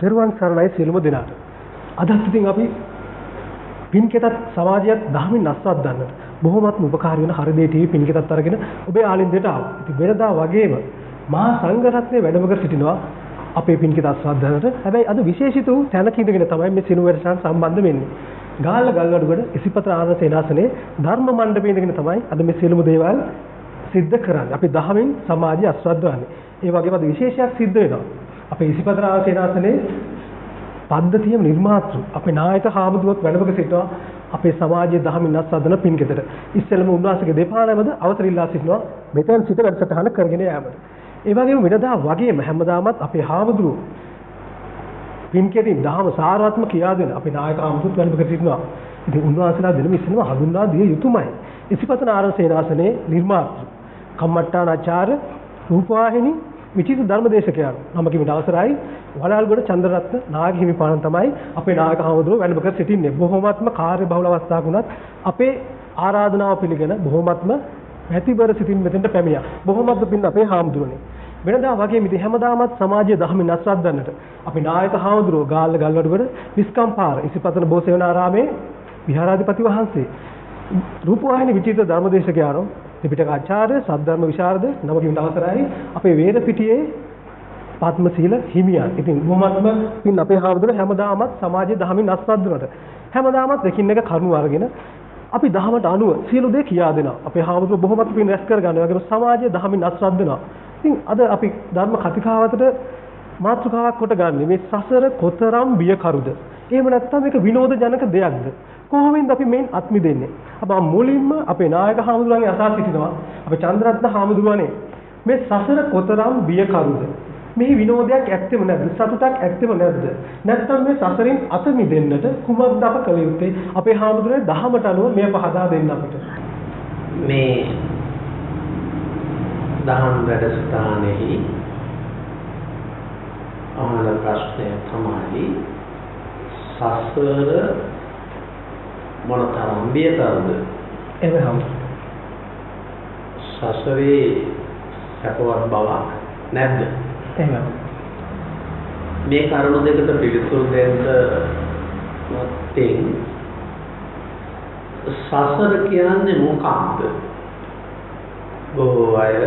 තෙරුවන් සරණයි සියලුම දෙනාට. අදත් ඉතින් අපි පින්කෙතත් සමාජයත් දහමින් අස්වද්දන්නට බොහොමත්ම උපකාරී වෙන හරිදේ ටීවී පින්කෙතත් අරගෙන ඔබේ ආලින්දයට ආවා. ඉතින් වෙනදා වගේම මහා සංඝරත්නයේ වැඩම කර සිටිනවා අපේ පින්කෙත අස්වද්දන්නට. හැබැයි අද විශේෂිත වූ තැනක ඉඳගෙන තමයි මේ සිනු වැඩසටහන සම්බන්ධ වෙන්නේ. ගාල්ල ගල්වඩුවල ඉසිපතර ආනන්ද සේනාසනේ ධර්ම මණ්ඩපයේ ඉඳගෙන තමයි අද මේ සියලුම දේවල් සිද්ධ කරන්නේ. අපි දහමින් සමාජය අස්වද්දවන්නේ. ඒ වගේම අද විශේෂයක් සිද්ධ වෙනවා. අපේ ඉසිපතර ආනන්ද සේනාසනේ පද්ධතියම නිර්මාතෘ අපේ නායක හාමුදුරුවොත් වැඩමක සිටිනවා අපේ සමාජයේ දහමින් අස්වද්දන පින්කෙතට. ඉස්සෙල්ලම උන්වහන්සේගේ දෙපා නැමද අවසර ඉල්ලා සිටිනවා මෙතෙන් සිට වැඩසටහන කරගෙන යාමට. ඒ වගේම වෙනදා වගේම හැමදාමත් අපේ හාමුදුරුවෝ පින්කෙතින් දහම සාරාත්මක කියා දෙන අපේ නායක හාමුදුරුවොත් වැඩමක සිටිනවා. ඉතින් උන්වහන්සේලා දෙනම ඉස්සෙල්ම හඳුන්වා දිය යුතුමයි. ඉසිපතන ආනන්ද සේනාසනේ නිර්මාතෘ කම්මට්ටානාචාර්ය රූපවාහිනී විචිත ධර්මදේශකයන් නම කිමිට අවසරයි වලාල්ගොඩ චන්ද්‍රරත්න නායක හිමිපාණන් තමයි අපේ නායක හමුදුරුවෝ වැඩම කර සිටින්නේ. බොහොමත්ම කාර්යබහුල අවස්ථාවක් වුණත් අපේ ආරාධනාව පිළිගෙන බොහොමත්ම පැතිබර සිටින් මෙතෙන්ට පැමිණියා. බොහොමත්ම පින් අපේ හාමුදුරුවනේ. වෙනදා වගේ මිදි හැමදාමත් සමාජයේ දහමින් අස්වද්දන්නට අපේ නායක හාමුදුරුවෝ ගාල්ල ගල්වඩුවර විස්කම්පාර ඉසිපතන බෝසෙවණාරාමේ විහාරාධිපති වහන්සේ රූපවාහිනී විචිත ධර්මදේශකයන්ෝ ත්‍රිපිටක ආචාර්ය සද්ධර්ම විශාරද නම කිමිට අවසරයි අපේ වේරපිටියේ පద్මශීල හිමියන්. ඉතින් බොහොමත්ම පින් අපේ හාමුදුරුවෝ හැමදාමත් සමාජයේ දහමින් අස්වද්දනට හැමදාමත් එකින් එක කරුණු අරගෙන අපි දහමට අනුව සියලු දේ කියා දෙනවා. අපේ හාමුදුරුවෝ බොහොමත් පින් රැස් කර ගන්නවා. ඒ වගේම සමාජයේ දහමින් අස්වද්දනවා. ඉතින් අද අපි ධර්ම කතිකාවතට මාතෘකාවක් කොට ගන්න මේ සසර කොතරම් බියකරුද? එහෙම නැත්නම් මේක විනෝද ජනක දෙයක්ද? කොහොමින්ද අපි මේන් අත්මි දෙන්නේ? අප මුලින්ම අපේ නායක හාමුදුරුවන්ගේ අසා සිටිනවා අපේ චන්ද්‍රරත්න හාමුදුරුවනේ මේ සසර කොතරම් බියකරුද? මේ විනෝදයක් ඇත්තෙම නැද්ද? සතුටක් ඇත්තෙම නැද්ද? නැත්නම් මේ සසරින් අත මිදෙන්නට කුමක්ද අප කළ යුත්තේ? අපේ හාමුදුරුවනේ දහමට අනුව මේ පහදා දෙන්න අපිට. මේ දහම් වැඩසටහනෙහි අහන ප්‍රශ්නය තමයි සසර මොනතරම් බියකරුද? එහෙනම් සසරේ සැපවත් බවක් නැද්ද? එහෙනම් මේ කරුණු දෙකට පිළිතුරු දෙන්න නැත්නම් සසර කියන්නේ මොකක්ද? බොහෝ අය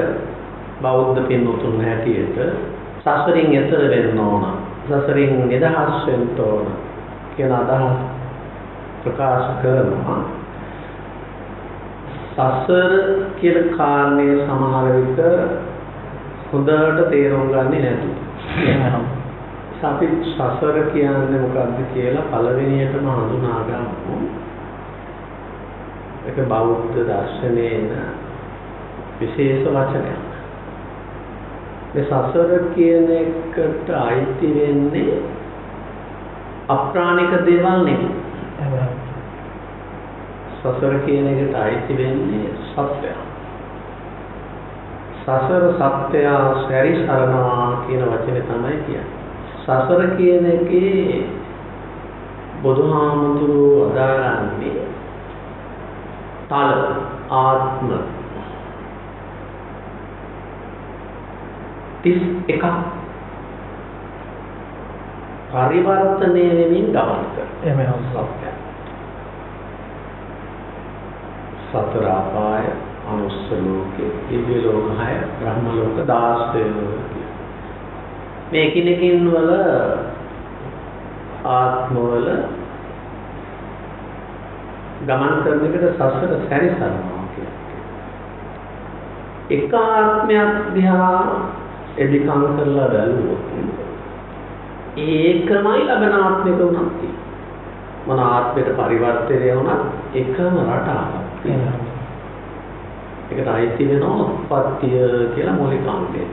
බෞද්ධ පින්වතුන් හැටියට සසරින් එතර වෙන්න ඕන, සසරින් නිදහස් වෙන්න ඕන කියන අදහස් ප්‍රකාශ කරනවා. සසර කියන කාරණේ සමහර විට හොඳට තේරුම් ගන්නේ නැතු. එහෙනම් අපි සසර කියන්නේ මොකක්ද කියලා පළවෙනියටම හඳුනා ගමු. ඒක බෞද්ධ දර්ශනයේ විශේෂ වචනයක්. මේ සසර කියන එකට අයිති වෙන්නේ අප්‍රාණික දේවල් නෙමෙයි. සසර කියන එකට අයිති වෙන්නේ සත්‍යය. සසර සත්‍යය සැරිසරනවා කියන වචනේ තමයි කියන්නේ. සසර කියන එකේ බුදුහාමුදුරුවෝ අදාළන්නේ තල ආත්ම 31ක් පරිවර්තනය වෙමින් ගමන් කරනවා. එහෙම සත්‍යය. සතර අපාය, අනුස්ස ලෝකේ, දිව්‍ය ලෝක 6, බ්‍රහ්ම ලෝක 16 මේ කිනකින් වල ආත්මවල ගමන් කරන එකට සසර සැරිසරනවා කියන්නේ. එක ආත්මයක් දිහා එදිකම් කරලා බැලුවොත් ඒකමයි ලබන ආත්මික උනත් මොන ආත්මයට පරිවර්තනය වුණත් එකම රටාවක්. ඒකට අයිති වෙනවා උත්පත්තිය කියලා මූලික අංගය.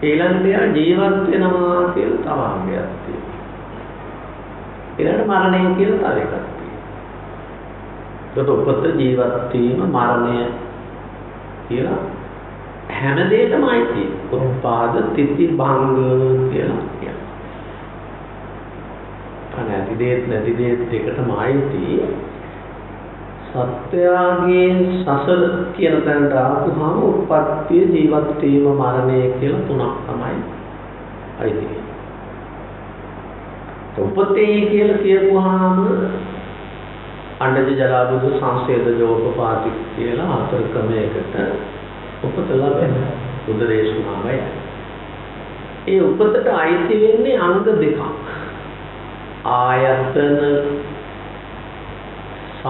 ඊළඟට ජීවත් වෙනවා කියලා තව අංගයක් තියෙනවා. ඊළඟට මරණය කියලා තව එකක් තියෙනවා. ඒකට උපත ජීවත් වීම මරණය කියලා හැම දෙයකම අයිති. උත්පාද තිති භංග කියලා කියනවා. අනාදි දෙත් නැති දෙත් දෙකටම අයිති. සත්‍යයේ සසර කියන තැනට ආපුහම උත්පත්ති ජීවත් වීම මරණය කියලා තුනක් තමයි අයිති. උපතේ කියලා කියපුවාම අණ්ඩජ ජලාබුදු සංසේදජෝපපාති කියලා හතර ක්‍රමයකට උපත ලැබෙන උදරේශනාවයි. ඒ උපතට අයිති වෙන්නේ අංග දෙකක්. ආයතන සහ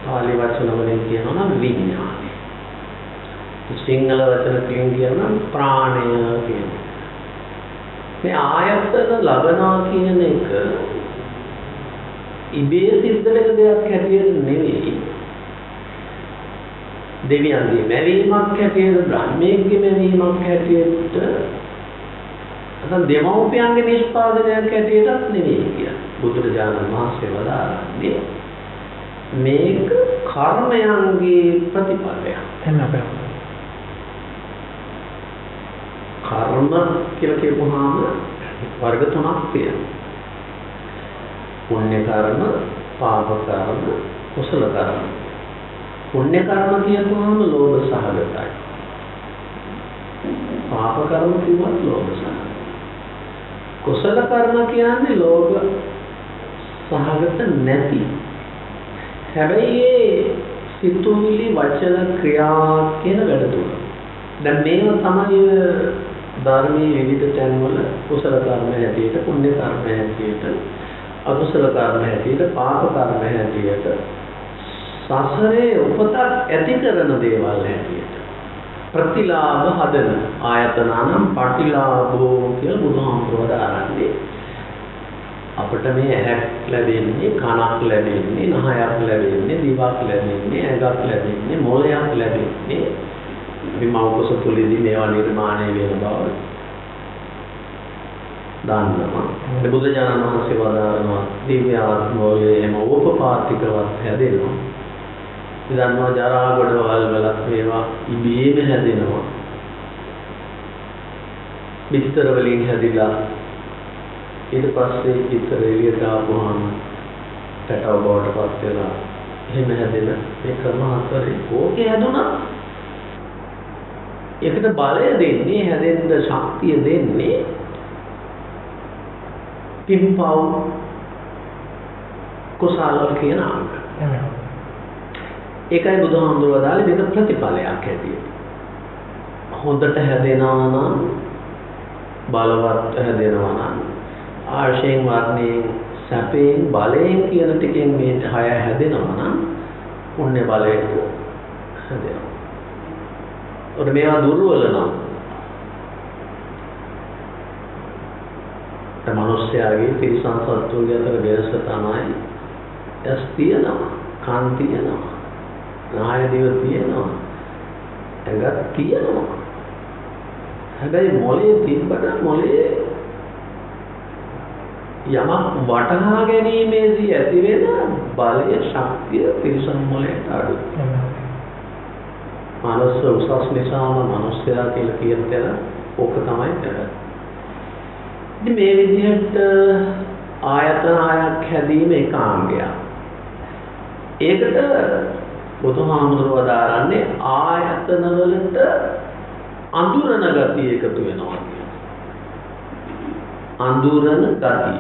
පාලි වචන වලින් කියනවා නම් විඥානය. සිංහල වචන වලින් කියනවා ප්‍රාණය කියනවා. මේ ආයතන ලබනවා කියන එක ඉබේ සිද්ධ වෙන දෙයක් හැටියට නෙවෙයි. දෙවියන්ගේ මැවීමක් හැටියට, බ්‍රහ්මයේ මැවීමක් හැටියට, අතන දෙමව්පියන්ගේ නිෂ්පාදනයක් හැටියටත් නෙවෙයි කියලා. බුදුරජාණන් වහන්සේ වදාළන්නේ මේක කර්මයන්ගේ ප්‍රතිඵලයක්. එන්න අපේ කර්ම කියලා කියපුවාම වර්ග තුනක් තියෙනවා. පුණ්‍ය කර්ම, පාප කර්ම, කුසල කර්ම. පුණ්‍ය කර්ම කියපුවාම ලෝභ සහගතයි. පාප කර්ම කියවත් ලෝභ සහගතයි. කුසල කර්ම කියන්නේ ලෝභ සහගත නැති. හැබැයි ඒ සිතුවිලි වචන ක්‍රියා කියන වැඩ තුන. දැන් මේව තමයි ධර්මයේ විවිධ තැන්වල කුසල කර්ම හැටියට, පුණ්‍ය කර්ම හැටියට, අකුසල කර්ම හැටියට, පාප කර්ම හැටියට, සසරේ උපතක් ඇති කරන දේවල් හැටියට ප්‍රතිලාභ හදන ආයතනනම් පටිලාභෝ කියලා බුදුහාමුදුරුවෝ දාන්නේ. අපිට මේ ඇහක් ලැබෙන්නේ, කනක් ලැබෙන්නේ, නහයක් ලැබෙන්නේ, දිවක් ලැබෙන්නේ, ඇඟක් ලැබෙන්නේ, මොළයක් ලැබෙන්නේ. මේ මෞකස තුලදී මේවා නිර්මාණය වෙන බව දන්නවා. ඒ බුදුජානක මහසී වදාරනවා දිව්‍ය ආත්මෝලේම උපපාතිකවත් හැදෙනවා. ඉදන්වා ජරා ගොඩවල් වලත් මේවා ඉබේම හැදෙනවා. පිටතර වලින් හැදිලා ඊට පස්සේ පිටතර එළියට ආපුවාම පැටව බවට පත් වෙලා එහෙම හැදෙන මේ ක්‍රම හතරේ ඕකේ හැදුනා. ඒකට බලය දෙන්නේ, හැදෙන්න ශක්තිය දෙන්නේ පින්පව් කුසල කියන අංග. ඒකයි බුදුහාමුදුරුවෝ දාලේ මේක ප්‍රතිඵලයක් හැටියට. හොඳට හැදෙනවා නම්, බලවත් හැදෙනවා නම්, ආශයෙන් වර්ණයෙන්, සැපයෙන්, බලයෙන් කියන ටිකෙන් මේ හය හැදෙනවා නම් පුණ්‍ය බලයෙන් හැදෙනවා. ඔන්න මේවා දුර්වල නම් මනුස්සයාගේ තිරිසන් සත්තුන්ගේ අතර වෙනස තමයි ඇස් තියෙනවා, කන් තියෙනවා, නාය දිව තියෙනවා, ඇඟක් තියෙනවා. හැබැයි මොලේ තිබ්බට මොලේ යමක් වටහා ගැනීමේදී ඇති වෙන බලය, ශක්තිය තිරිසන් මොලේට අඩුයි. මනුස්ස උසස් නිසාම මනුස්සයා කියලා කියන තැන ඕක තමයි කරන්නේ. ඉතින් මේ විදිහට ආයතන හයක් හැදීම එක අංගයක්. ඒකට බුදුහාමුදුරුවෝ දාරන්නේ ආයතන වලට අඳුරන ගතිය එකතු වෙනවා කියන. අඳුරන ගතිය.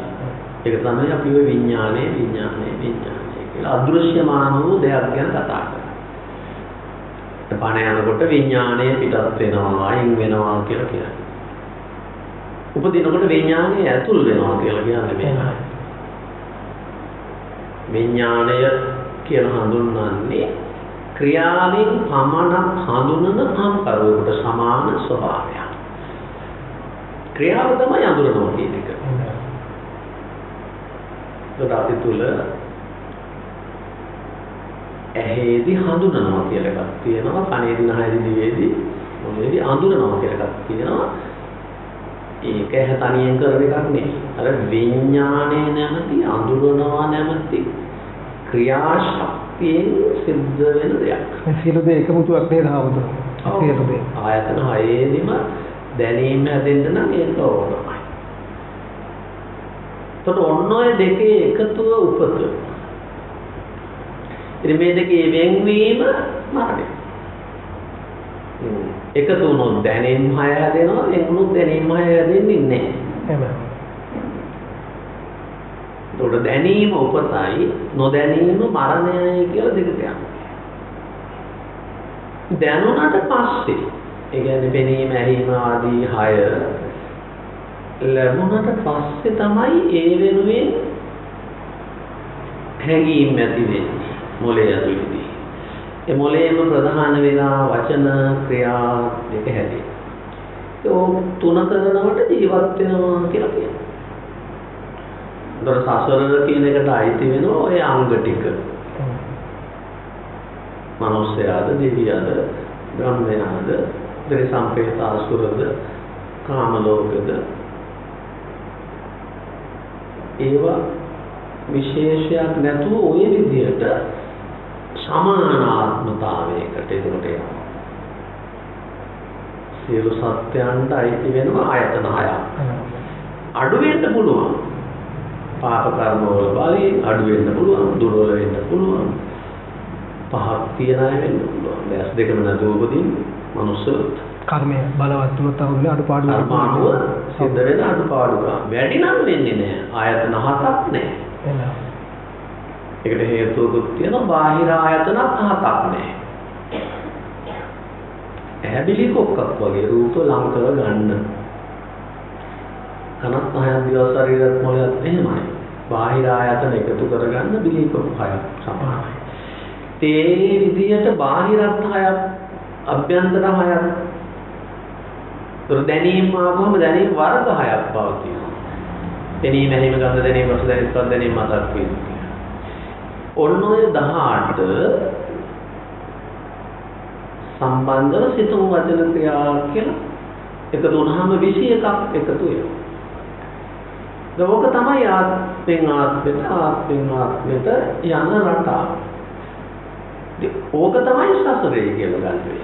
ඒක තමයි අපි ඔය විඥානයේ කියලා අදෘශ්‍යමාන වූ දෙයක් ගැන කතා කරන්නේ. පණ යනකොට විඥානය පිටත් වෙනවා, අයින් වෙනවා කියලා කියන්නේ. උපදිනකොට විඥානය ඇතුල් වෙනවා කියලා කියන්නේ මේකයි. විඥානය කියලා හඳුන්වන්නේ ක්‍රියාවෙන් පමණක් හඳුනන සම්කරුවෙකුට සමාන ස්වභාවයක්. ක්‍රියාව තමයි අඳුරනවා කියන එක. ඒක අපි තුල ඇහෙදි හඳුනනවා කියලා එකක් තියෙනවා, කනේදි, නහයේදි, දිවේදි, මොළයේදි අඳුරනවා කියලා එකක් තියෙනවා. ඒක ඇහැ තනියෙන් කරන එකක් නෙවෙයි. අර විඥානයේ නැමැති අඳුරනවා නැමැති ක්‍රියාශක්තියෙන් සිද්ධ වෙන දෙයක්. මේ සියලු දේ එකමුතුවක් නේද හවුදුන? සියලු දේ. ආයතන හයේදීම දැනීම හැදෙන්න නම් ඒක ඕනමයි. එතකොට ඔන්න ඔය දෙකේ එකතුව උපත. ඉතින් මේ දෙකේ වෙන්වීම මරණය. එකතු වුණොත් දැනීම් හය හැදෙනවා, එක්ුණොත් දැනීම් හය හැදෙන්නේ නැහැ. එහෙම. ඒකට දැනීම උපතයි නොදැනීම මරණයයි කියලා දෙක කියනවා. දැනුණාට පස්සේ ඒ කියන්නේ පෙනීම ඇහිීම ආදී 6 ලැබුණාට පස්සේ තමයි ඒ වෙනුවෙන් හැඟීම් ඇති වෙන්නේ මොළය ඇතුළේදී. ඒ මොළයේම ප්‍රධාන වෙලා වචන ක්‍රියා දෙක හැදේ. ඒ තුන කරනකොට ජීවත් වෙනවා කියලා කියනවා. දොර සසර කියන එකට අයිති වෙනවා ඔය අංග ටික. මනුස්සයාද දෙවියන්ද බ්‍රහ්මයාද ත්‍රිසම්පේත අසුරද කාම ලෝකද ඒවා විශේෂයක් නැතුව ওই විදිහට සමානාත්මතාවයකට එකට යනවා. සියලු සත්‍යයන්ට අයිති වෙනවා ආයතන 6ක්. අඩු වෙන්න පුළුවන්. පාප කර්ම වල බලයෙන් අඩු වෙන්න පුළුවන්, දුර්වල වෙන්න පුළුවන්. පහක් තියන අය වෙන්න පුළුවන්. දැස් දෙකම නැතුව උපදින්න මනුස්සයොත් කර්මය බලවත් වුණොත් තමයි අඩුපාඩු කර්මානුව සිද්ධ වෙන අඩුපාඩුකම්. වැඩි නම් වෙන්නේ නැහැ. ආයතන 7ක් නැහැ. එහෙනම් ඒකට හේතුවකුත් තියෙනවා බාහිර ආයතන 7ක් නැහැ. ඇහැබිලි කොක්කක් වගේ රූප ලං කර ගන්න. කනත් පහක් දිව ශරීරත් මොළයත් එහෙමයි. බාහිර ආයතන එකතු කරගන්න බිලි කොක්ක 6ක් සමානයි. ඒ විදිහට බාහිරත් 6ක් අභ්‍යන්තර 6ක් දැනීම ආවම දැනීම වර්ග 6ක් පවතිනවා. දැනීම එහෙම ගන්න දැනීම වස්තු දැනීම පද දැනීම මතක් වෙනවා. ඔන්න ඔය 18 සම්බන්ධව සිතුම් වචන ක්‍රියා කියලා එකතු වුණාම 21ක් එකතු වෙනවා. ඒක තමයි ආත්මෙන් ආත්මෙට යන රටාව. ඕක තමයි සසරේ කියලා ගන්නෙ.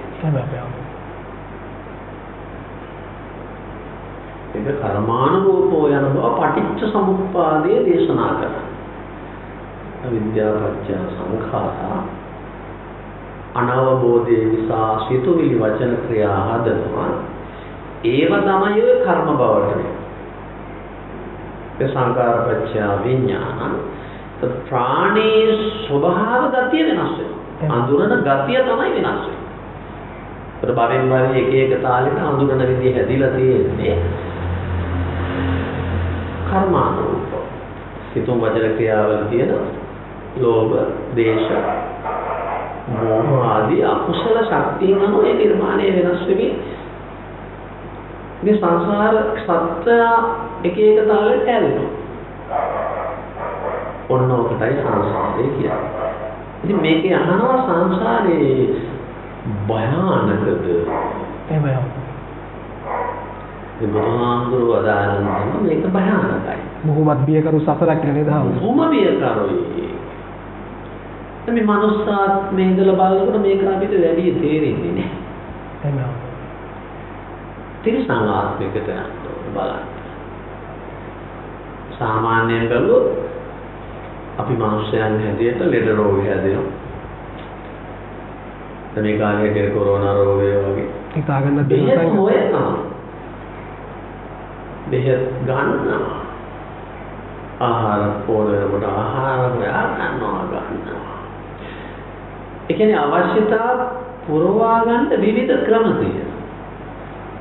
ඒක කර්මානුරූපෝ යන බව පටිච්ච සමුප්පාදයේ දේශනා කරනවා. අවිද්‍යාව පත්‍ය සංඛාරා අනවබෝධයේ නිසා සිතුවිලි වචන ක්‍රියා හදනවා. ඒව තමයි ඔය කර්ම බවට වෙන්නේ. ඒ සංඛාර පත්‍ය විඥාන ප්‍රාණී ස්වභාව ගතිය වෙනස් වෙනවා. අඳුරන ගතිය තමයි වෙනස් වෙන්නේ. ඒත් බවෙන් බවෙ එක එක තාලෙට අඳුරන විදිහ හැදිලා තියෙන්නේ කර්මානුරූප. සිතුම් වචන ක්‍රියාවල තියෙන ලෝභ, දේශ, මෝහ ආදී අකුසල ශක්තියන් අනුව ඒ නිර්මාණය වෙනස් වෙවි. මේ සංසාර සත්‍ය එක එක තාලෙට ඇලෙනවා. ඔන්න ඔකටයි සංසාරය කියන්නේ. ඉතින් මේකේ අහනවා සංසාරේ භයානකද? එහෙමයි. ඒ බුදුහාමුදුරුවෝ වදාළා මේක භයානකයි. බොහොමත් බියකරු සසරක් කියලා නේද? බොහොම බියකරුයි. මේ මනුස්සාත්මේ ඉඳලා බලනකොට මේක අපිට වැඩි තේරෙන්නේ නැහැ. එහෙනම් තිරසං ආත්මිකට යන්න බලන්න. සාමාන්‍යයෙන් බැලුවොත් අපි මනුස්සයන් හැටියට ලෙඩ රෝග හැදෙනවා. මේ කාලේ කොරෝනා රෝගය වගේ හිතාගන්න බෙහෙත් හොයනවා. බෙහෙත් ගන්නවා. ආහාර පොළවලට ආහාර ගන්නවා. ඒ කියන්නේ අවශ්‍යතා පුරවා ගන්න විවිධ ක්‍රම තියෙනවා.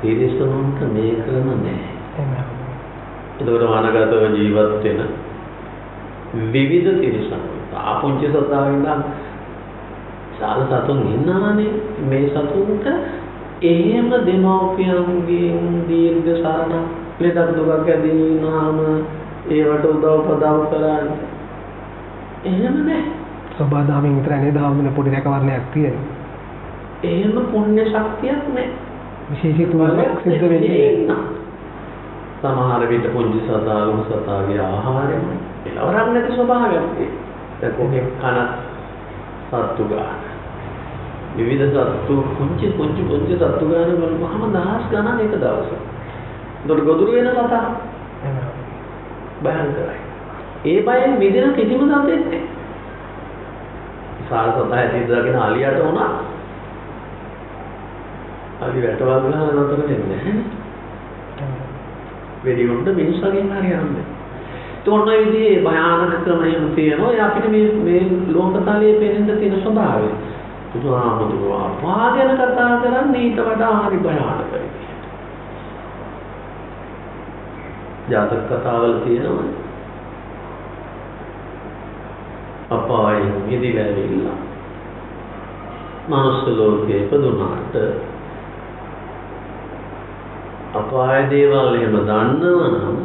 තිරිසනුන්ට මේ ක්‍රම නැහැ. ඒකට වනගතව ජීවත් වෙන විවිධ තිරිසනුන් ආපුංචි සතාවින්දන් සාල සතුන් ඉන්නවනේ. මේ සතුන්ට එහෙම දෙමව්පියන්ගෙන් දීර්ඝ සරණ ලෙඩක් දුකක් ඇතිවෙනාම ඒවට උදව් කරන්නේ එහෙම නැහැ. සබදාමින් විතරයි නේද හාමුදුරනේ පොඩි රැකවරණයක් තියෙන්නේ. එහෙම පුණ්‍ය ශක්තියක් නැහැ. විශේෂිතුවක් සිද්ධ වෙන්නේ නැහැ. සමහර විට පුංචි සතාගේ ආහාරය එළවරක් නැති ස්වභාවයක් තියෙනවා. ඒක කොහේ කන සත්තු ගන්න. විවිධ සත්තු පුංචි සත්තු ගන්න බලපුවම දහස් ගණන් එක දවසක. ඒකට ගොදුරු වෙන සතා භයංකරයි. ඒ බයෙන් මිදෙන කිසිම සතෙක් නැහැ. සාල් සතා ඇතිදගෙන අලියට වුණා. අලි වැටවල් ගහලා නතර වෙන්නේ නැහැ. වෙඩි උණ්ඩ මිනිස්සුගෙන් හරි යන්නේ. තොන්න විදිහේ භයානක ක්‍රම එහෙම තියෙනවා. ඒ අපිට මේ ලෝකතලයේ පෙනෙන්න තියෙන ස්වභාවය. බුදුහාමුදුරුවෝ අපාය ගැන කතා කරන්නේ ඊට වඩා හරි භයානක විදිහට. ජාතක කතාවල තියෙනවා අපායෙන් මිදිලා ඇවිල්ලා මනුස්ස ලෝකයේ ඉපදුනාට අපාය දේවල් එහෙම දන්නවනම්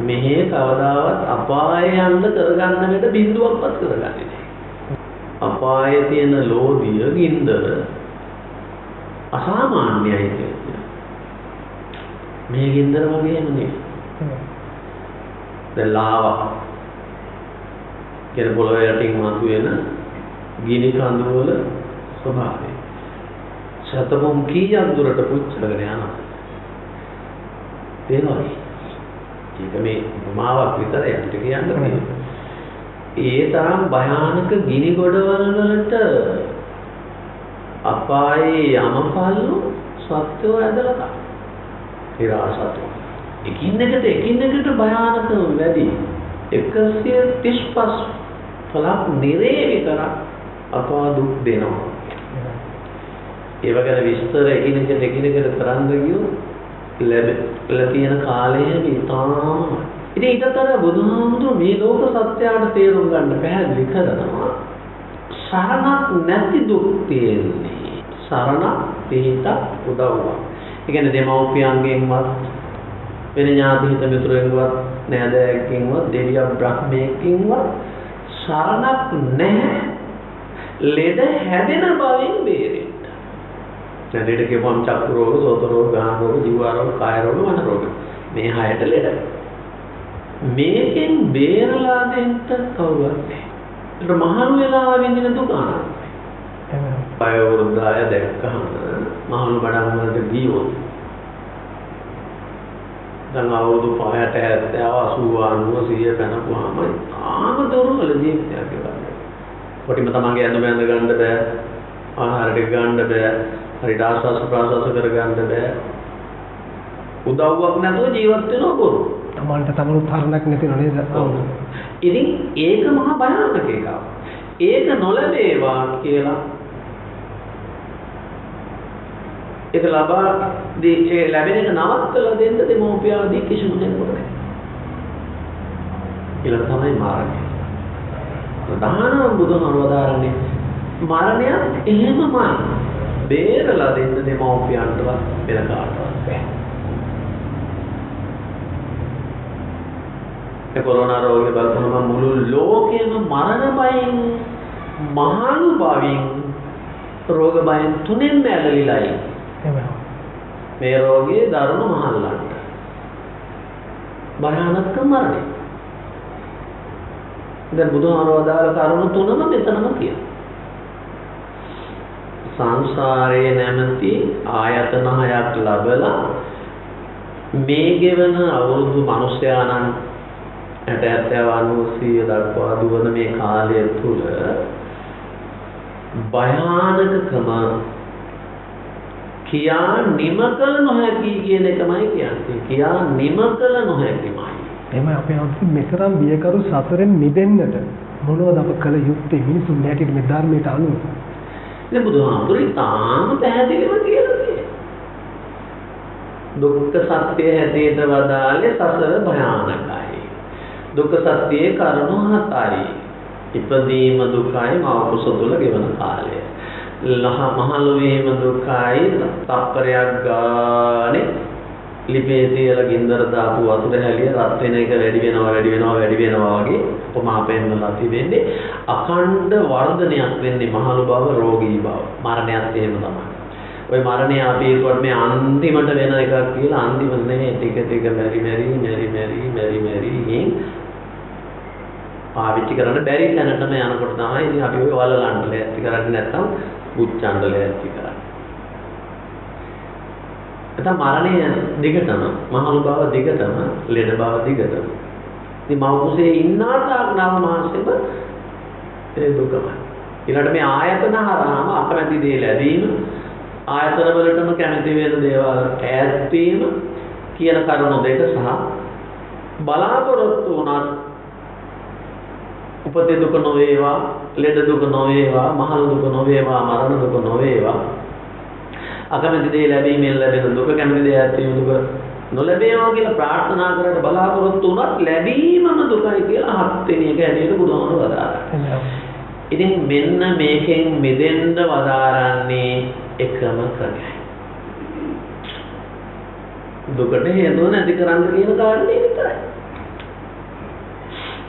මෙහි කවදාවත් අපාය යන්න කරගන්න වෙද බිඳුවක්වත් කරගන්නේ නැහැ. අපායේ තියෙන ලෝභය ගින්දර අසාමාන්‍යයි කියන්නේ. මේ ගින්දර වගේම නෙවෙයි. දැන් ලාවා කියන පොළොවේ යටින් මතුවෙන ගිනි කඳු වල ස්වභාවය. සතපොම් කීයක් දුරට පුච්චගෙන යනවා. තේනවා. ඒක මේ උපමාවක් විතරයි අපිට කියන්න තියෙන්නේ. ඒ තරම් භයානක ගිනි ගොඩවල වලට අපායේ යමපල්ලු සත්‍යව ඇදලා ගන්න. ඊරාසතු. එකින් එකට භයානකම වැඩි. 135 පළක් නිරේවි කරා අපා දුක් දෙනවා. ඒව ගැන විස්තර එකිනෙකට කරන්න ගියොත් ලැබෙලා තියෙන කාලය විතාම. ඉතින් ඊටතර බුදුහාමුදුරුවෝ මේ ලෝක සත්‍යයට තේරුම් ගන්න පැහැදිලි කරනවා. සරණක් නැති දුක් තියෙන්නේ. සරණ පිහිට උදව්වක්. ඒ කියන්නේ දෙමව්පියන්ගෙන්වත් වෙන ඥාති හිත මිතුරෙන්වත් නෑදෑයෙක්ගෙන්වත් දෙවියන් බ්‍රහ්මයෙක්ගෙන්වත් සරණක් නැහැ. ලෙඩ හැදෙන බවෙන් බේරෙන්න. දැන් ලෙඩ කියපුවම චක්කු රෝග, සෝත රෝග, ගාන රෝග, ජීව රෝග, කාය රෝග, මන රෝග. මේ හයට ලෙඩ. මේකෙන් බේරලා දෙන්න කවුරුත් නැහැ. ඒක මහලු වෙලා විඳින දුක අනන්තයි. පය වෘද්ධාය දැක්කම මහලු බඩන් වලට ගියොත් දැන් අවුරුදු 50 70 80 90 100 පැනපුවාම ආම දොරවල ජීවිතයක් ගන්නවා. කොටිම තමන්ගේ ඇඳ බැඳ ගන්න බෑ. ආහාර ටික ගන්න බෑ. හරියට ආස්වාද ප්‍රාසවාස කර ගන්න බෑ. උදව්වක් නැතුව ජීවත් වෙනවා බොරු. තමන්ට තමනුත් හරණක් නැතිව නේද? ඉතින් ඒක මහා භයානක එකක්. ඒක නොලැබේවා කියලා ඒක ලබා ඒ ලැබෙන එක නවත්තලා දෙන්න දෙමෝපියාදී කිසිම කෙනෙකුට නැහැ. ඒක තමයි මරණය. ප්‍රධානම බුදුහාමුදුරුවෝ මරණයත් එහෙමමයි. බේරලා දෙන්න දෙමෝපියන්ටවත් වෙන කාටවත් බැහැ. ඒ කොරෝනා රෝගය බලපුවම මුළු ලෝකෙම මරණ බයෙන් මහලු බවින් රෝග බයෙන් තුනෙන් ඇලලිලායි. මේ රෝගයේ දරුණු මහල්ලන්ට භයානක මරණය. දැන් බුදුහාමුදුරුවෝ දාල කරුණු තුනම මෙතනම කියනවා. සංසාරයේ නැමැති ආයතන හයක් ලැබලා මේ ගෙවන අවුරුදු මිනිස්යානන් 60 70 90 දක්වා දුවන මේ කාලය තුල භයානකකම කියා නිම කළ නොහැකි කියන එකමයි කියන්නේ. කියා නිම කළ නොහැකිමයි. එහම අපේ අන්ති මෙතරම් බියකරු සතරෙන් මිදෙන්නට මොනවද අප කළ යුත්තේ මිනිසුන් හැටියට මේ ධර්මයට අනුව? ඉතින් බුදුහාමුදුරුවෝ තාම පැහැදිලිව කියලා තියෙනවා. දුක්ඛ සත්‍ය හැටියට වදාළේ සසර භයානකයි. දුක්ඛ සත්‍යයේ කරුණු 7යි. ඉපදීම දුකයි, මවකුස තුල ගෙවන කාලය. මහලු වීම දුකයි, තප්පරයක් ගානේ ලිපේ තියලා ගින්දර දාපු වතුර හැලිය රත් වෙන එක වැඩි වෙනවා වගේ උපමා පෙන්නලා තිබෙන්නේ. අඛණ්ඩ වර්ධනයක් වෙන්නේ මහලු බව, රෝගී බව. මරණයත් එහෙම තමයි. ওই මරණය අපි ඒකට මේ අන්තිමට වෙන එකක් කියලා අන්තිම නෙමෙයි ටික මෙරි පාවිච්චි කරන්න බැරි තැනටම යනකොට තමයි ඉතින් අපි ඔය වලලන්න ලෑස්ති කරන්නේ නැත්නම් උච්චණ්ඩ ලෑස්ති කරන්නේ. එතන මරණය දිගටම, මහලු බව දිගටම, ලෙඩ බව දිගටම. ඉතින් මවුසේ ඉන්නා තාක් 9 මාසෙම ඒ දුකමයි. ඊළඟට මේ ආයතන හරහාම අකමැති දේ ලැබීම, ආයතන වලටම කැමති වෙන දේවල් ඈත් වීම කියන කරුණු දෙක සහ බලාපොරොත්තු වුණත් උපතේ දුක නොවේවා, ලෙඩ දුක නොවේවා, මහලු දුක නොවේවා, මරණ දුක නොවේවා, අකමැති දේ ලැබීමෙන් ලැබෙන දුක, කැමති දේ ඇතිවීම දුක නොලැබේවා කියලා ප්‍රාර්ථනා කරලා බලාපොරොත්තු වුණත් ලැබීමම දුකයි කියලා හත් වෙනි එක ඇදෙන්න බුදුහාමුදුරුවෝ වදාළා. ඉතින් මෙන්න මේකෙන් මිදෙන්න වදාරන්නේ එකම ක්‍රමයයි. දුකට හේතුව නැති කරන්න කියන කාරණේ විතරයි.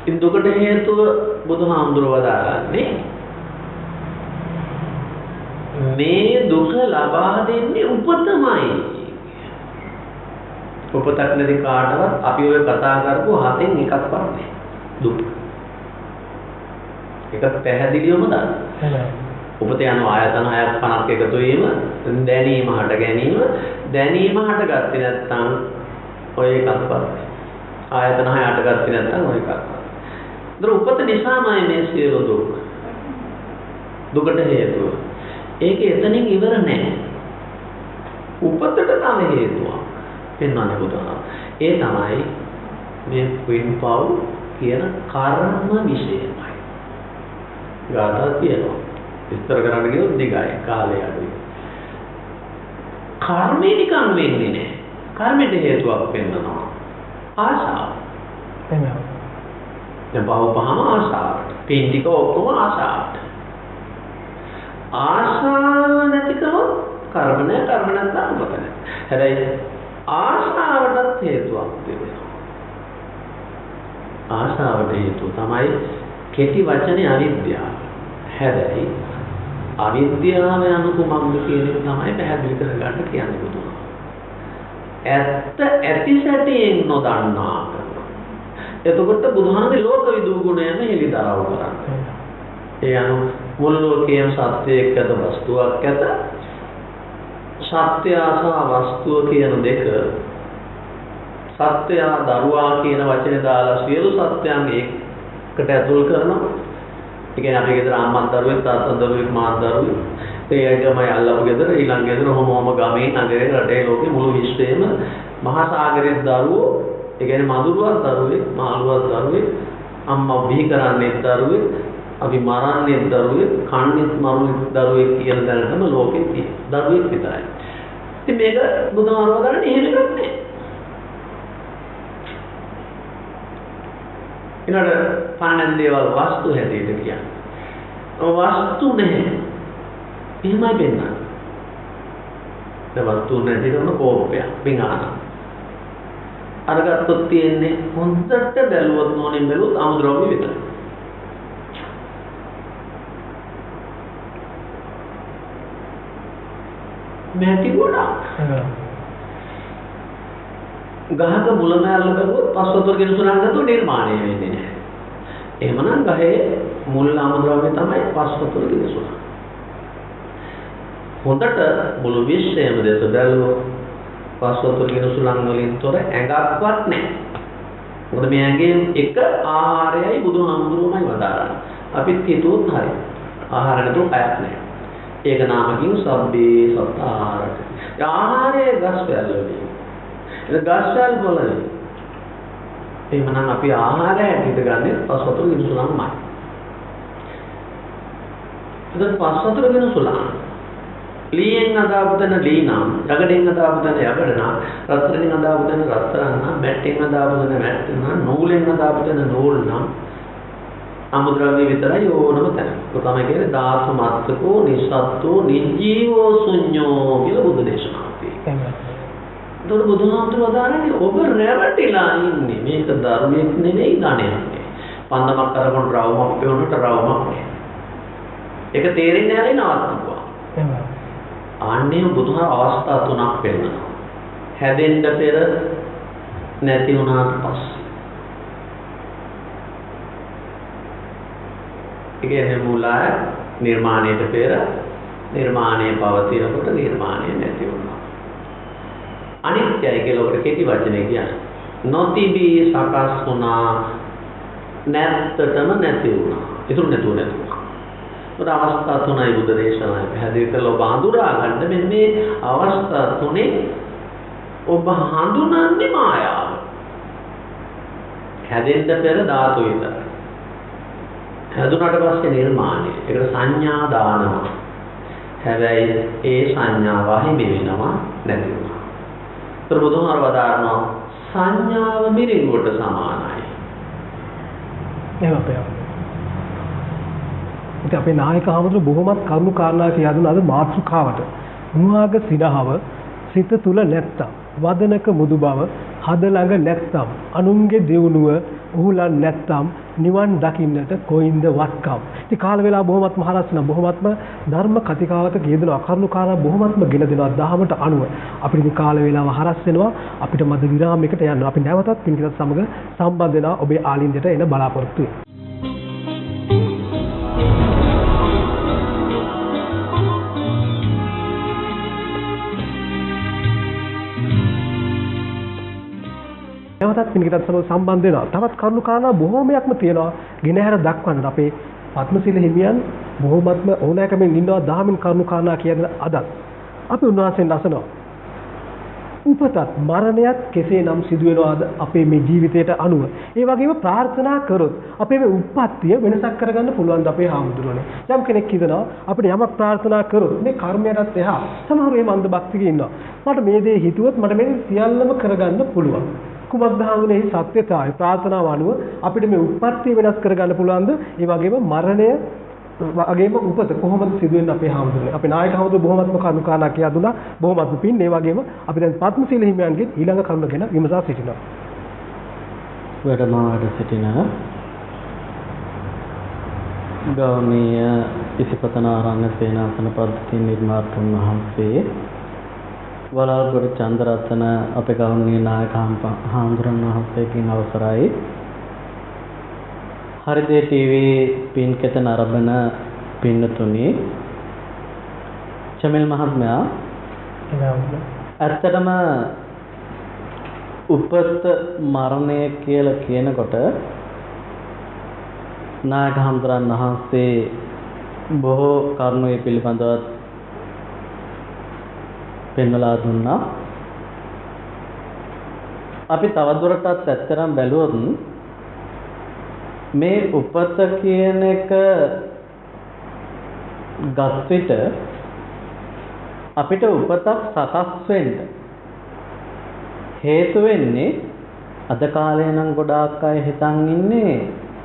ඉතින් දුකට හේතුව බුදුහාමුදුරුවෝ වදාරන්නේ මේ දුක ලබා දෙන්නේ උපතමයි. උපතක් නැති කාටවත් අපි ඔය කතා කරපුව හතෙන් එකක්වත් නැහැ. දුක. ඒක පැහැදිලිවම දන්න. උපත යන ආයතන 6ක් 50ක් එකතු වීම, දැනීම හට ගැනීම, දැනීම හටගත්තේ නැත්නම් ඔය එකක්වත් නැහැ. ආයතන 6 හටගත්තේ නැත්නම් ඔය එකක්වත්. ඒතර උපත නිසාමයි මේ සියලු දුක්. දුකට හේතුව. ඒක එතනින් ඉවර නැහැ. උපතට තව හේතුවක් පෙන්වන්න පුළුවන්. ඒ තමයි මේ පින්පව් කියන කර්ම විශේෂයි. ගාථා තියෙනවා. විස්තර කරන්න ගියොත් දිගයි කාලය අඩුයි. කර්මේ නිකන් වෙන්නේ නැහැ. කර්මෙට හේතුවක් පෙන්වනවා. ආශාව. එහෙනම් දැන් පහම ආශාවට. පින් ටික ඔක්කොම ආශාවට. ආශාව නැති කරොත් කර්ම නැහැ, කර්ම නැත්නම් උපත නැහැ. හැබැයි ආශාවටත් හේතුවක් තිබෙනවා. ආශාවට හේතුව තමයි කෙටි වචනේ අවිද්‍යාව. හැබැයි අවිද්‍යාව යනු කුමක්ද කියන එක තමයි පැහැදිලි කරගන්න කියන්නේ බුදුහාම. ඇත්ත ඇති සැටියෙන් නොදන්නා කරනවා. එතකොට බුදුහාමගේ ලෝක විදූ ගුණයම හෙළිදරව් කරන්නේ. ඒ අනුව මුළු ලෝකයේම සත්‍යයක් ඇත, වස්තුවක් ඇත. සත්‍ය සහ වස්තුව කියන දෙක සත්‍ය දරුවා කියන වචනේ දාලා සියලු සත්‍යයන් එකට ඇතුල් කරනවා. ඒ කියන්නේ අපි ගෙදර අම්මා දරුවෙක්, තාත්තා දරුවෙක්, මා දරුවෙක්, ඒකමයි අල්ලපු ගෙදර, ඊළඟ ගෙදර මොම ගමේ, නගරේ, රටේ, ලෝකේ මුළු විශ්වයේම මහා සාගරයේ දරුවෝ, ඒ කියන්නේ මදුරුවක් දරුවෙක්, මාළුවක් දරුවෙක්, අම්මා බිහි කරන්නේ දරුවෙක්, අපි මරන්නේ දරුවෙක්, කන්නේත් මරුවෙක් දරුවෙක් කියන දැනටම ලෝකෙ තියෙන දරුවෙක් විතරයි. ඉතින් මේක බුදුහාමුදුරුවෝ ගන්න එහෙම එකක් නෑ. ඊළඟ පානන් දේවල් වස්තු හැටියට කියන්නේ. වස්තු නැහැ. එහෙමයි වෙන්නේ. ඒ වස්තු නැති කරන කෝපය, පිඟාන. අරගත්තොත් තියෙන්නේ හොඳට බැලුවොත් මොනින් බැලුවොත් අමුද්‍රව්‍ය විතරයි. මැටි ගොඩක්. ගහක මුල මැල්ල බැලුවොත් පස්වතර ගෙන සුරංගතු නිර්මාණය වෙන්නේ නැහැ. එහෙමනම් ගහේ මුල් අමුද්‍රව්‍ය තමයි පස්වතර ගෙන සුරංග. හොඳට මුළු විශ්වයම දෙස බැලුවොත් පස්වතර ගෙන සුරංග වලින් තොර ඇඟක්වත් නැහැ. මොකද මේ ඇඟෙන් එක ආහාරයයි බුදුහාමුදුරුවෝමයි වදාරන්නේ. අපිත් හිතුවොත් හරි. ආහාර නැතුව කයක් නැහැ. ඒක නාමකින් සබ්බේ සත්තාරට. ආහාරයේ ගස් වැල් වලින්. ඒක ගස් වැල් වලින්. එහෙමනම් අපි ආහාරය ඇටිට ගන්නේ පස්වතර ගෙන සුරංගමයි. ඉතින් පස්වතර ගෙන සුරංග ලීයෙන් අදාපු තැන ලී නම්, යකඩෙන් අදාපු තැන යකඩ නම්, රත්තරන්ෙන් අදාපු තැන රත්තරන් නම්, මැට්ටෙන් අදාපු තැන මැට්ට නම්, නූලෙන් අදාපු තැන නූල් නම්, අමුද්‍රව්‍ය විතරයි ඕනම තැන. ඒක තමයි කියන්නේ ධාතු මාත්‍රකෝ, නිස්සත්තු, නිජීවෝ ශුඤ්ඤෝ කියලා බුදු දේශනාවක් තියෙනවා. ඒතකොට බුදුහාමුදුරුවෝ වදාරන්නේ ඔබ රැවටිලා ඉන්නේ. මේක ධර්මයක් නෙවෙයි, ධනයක්. පන්දමක් කරපොන් රවුමක් පෙවුනට රවුමක් නෑ. ඒක තේරෙන්නේ නැහැ නවත්තනවා. එහෙමයි. ආන්නේ බුදුහාම අවස්ථා තුනක් පෙන්නනවා. හැදෙන්න පෙර, නැති වුණාට පස්සේ. ඒ කියන්නේ මුලය නිර්මාණයට පෙර, නිර්මාණය පවතිනකොට නිර්මාණය නැති වුණා. අනිත්‍යයි කියලා ඔකට කෙටි වචනේ කියන්නේ. නොතිබී සකස් වුණා, නැත්තටම නැති වුණා. ඒක නැතුව නැතුව. උද අවස්ථා තුනයි බුදු දේශනාවේ පැහැදිලි කරලා ඔබ හඳුනා ගන්න. මෙන්න මේ අවස්ථා තුනේ ඔබ හඳුනන්නේ මායාව. හැදෙන්න පෙර ධාතු විතරයි. හැදුනට පස්සේ නිර්මාණය. ඒකට සංඥා දානවා. හැබැයි ඒ සංඥාව හිමි වෙනවා නැති වෙනවා. ප්‍රබුදුමාර වදාරනවා සංඥාව මිරිඟුවට සමානයි. එහෙම අපේ. ඉතින් අපේ නායක හමුදුර බොහොමත් කරුණු කාරණා කියලා දුන්න අද මාතෘකාවට. මුවාග සිනහව සිත තුල නැත්තම් වදනක මුදු බව හද ළඟ නැත්තම් අනුන්ගේ දියුණුව උහුලන් නැත්තම් නිවන් දකින්නට කොයින්ද වත්කම්. ඉතින් කාල වේලා බොහොමත් මහරස්න බොහොමත්ම ධර්ම කතිකාවත කියදෙන අකරුණු කාරණා බොහොමත්ම ගෙන දෙනවා දහමට අනුව. අපිට ඉතින් කාල වේලාව හරස් වෙනවා. අපිට මද විරාමයකට යන්න. අපි නැවතත් පින්කීපත් සමග සම්බන්ධ වෙනවා ඔබේ ආලින්දයට එන බලාපොරොත්තු වෙනවා. නැවතත් පින්කීපත් සමග සම්බන්ධ වෙනවා. තවත් කරුණු කාරණා බොහෝමයක්ම තියෙනවා. ගෙනහැර දක්වන්න අපේ පద్මශීල හිමියන් බොහොමත්ම ඕනෑකමින් ඉන්නවා දහමින් කරුණු කාරණා කියන අදත්. අපි උන්වහන්සේන් අසනවා. උපතත් මරණයත් කෙසේනම් සිදු වෙනවාද අපේ මේ ජීවිතයට අනුව. ඒ වගේම ප්‍රාර්ථනා කරොත් අපේ මේ උප්පත්තිය වෙනසක් කරගන්න පුළුවන් ද අපේ හාමුදුරනේ. යම් කෙනෙක් හිතනවා අපිට යමක් ප්‍රාර්ථනා කරොත් මේ කර්මයටත් එහා සමහර මේ මන්ද භක්තික ඉන්නවා. මට මේ දේ හිතුවොත් මට මේ සියල්ලම කරගන්න පුළුවන්. කුමක්ද හාමුදුරනේ සත්‍යතාවය ප්‍රාර්ථනාව අනුව අපිට මේ උප්පත්තිය වෙනස් කරගන්න පුළුවන්ද? ඒ වගේම මරණය වගේම උපත කොහොමද සිදු වෙන්නේ අපේ හාමුදුරනේ? අපේ නායක හාමුදුරුවෝ බොහොමත්ම කරුණු කාරණා කියලා දුන්නා. බොහොමත්ම පින්. ඒ වගේම අපි දැන් පద్මශීල හිමියන්ගේ ඊළඟ කරුණ ගැන විමසා සිටිනවා. වැඩමාඩ සිටින ගෞරවනීය ඉසිපතනාරාණ්‍ය සේනාසන පද්ධති නිර්මාතෘන් වහන්සේ වලාල්ගොඩ චන්දරත්න අපේ ගෞරවනීය නායක හාමුදුරන් වහන්සේගෙන් අවසරයි. හරිදේ ටීවී පින්කෙත නරඹන පින්නතුනි චමිල් මහත්මයා ඇත්තටම උපත මරණය කියලා කියනකොට නායක හාමුදුරන් වහන්සේ බොහෝ කරුණු ඒ පිළිබඳව පෙන්වලා දුන්නා. අපි තවදුරටත් ඇත්තටම බැලුවොත් මේ උපත කියන එක ගත් විට අපිට උපතක් සකස් වෙන්න හේතු වෙන්නේ අද කාලේ නම් ගොඩාක් අය හිතන් ඉන්නේ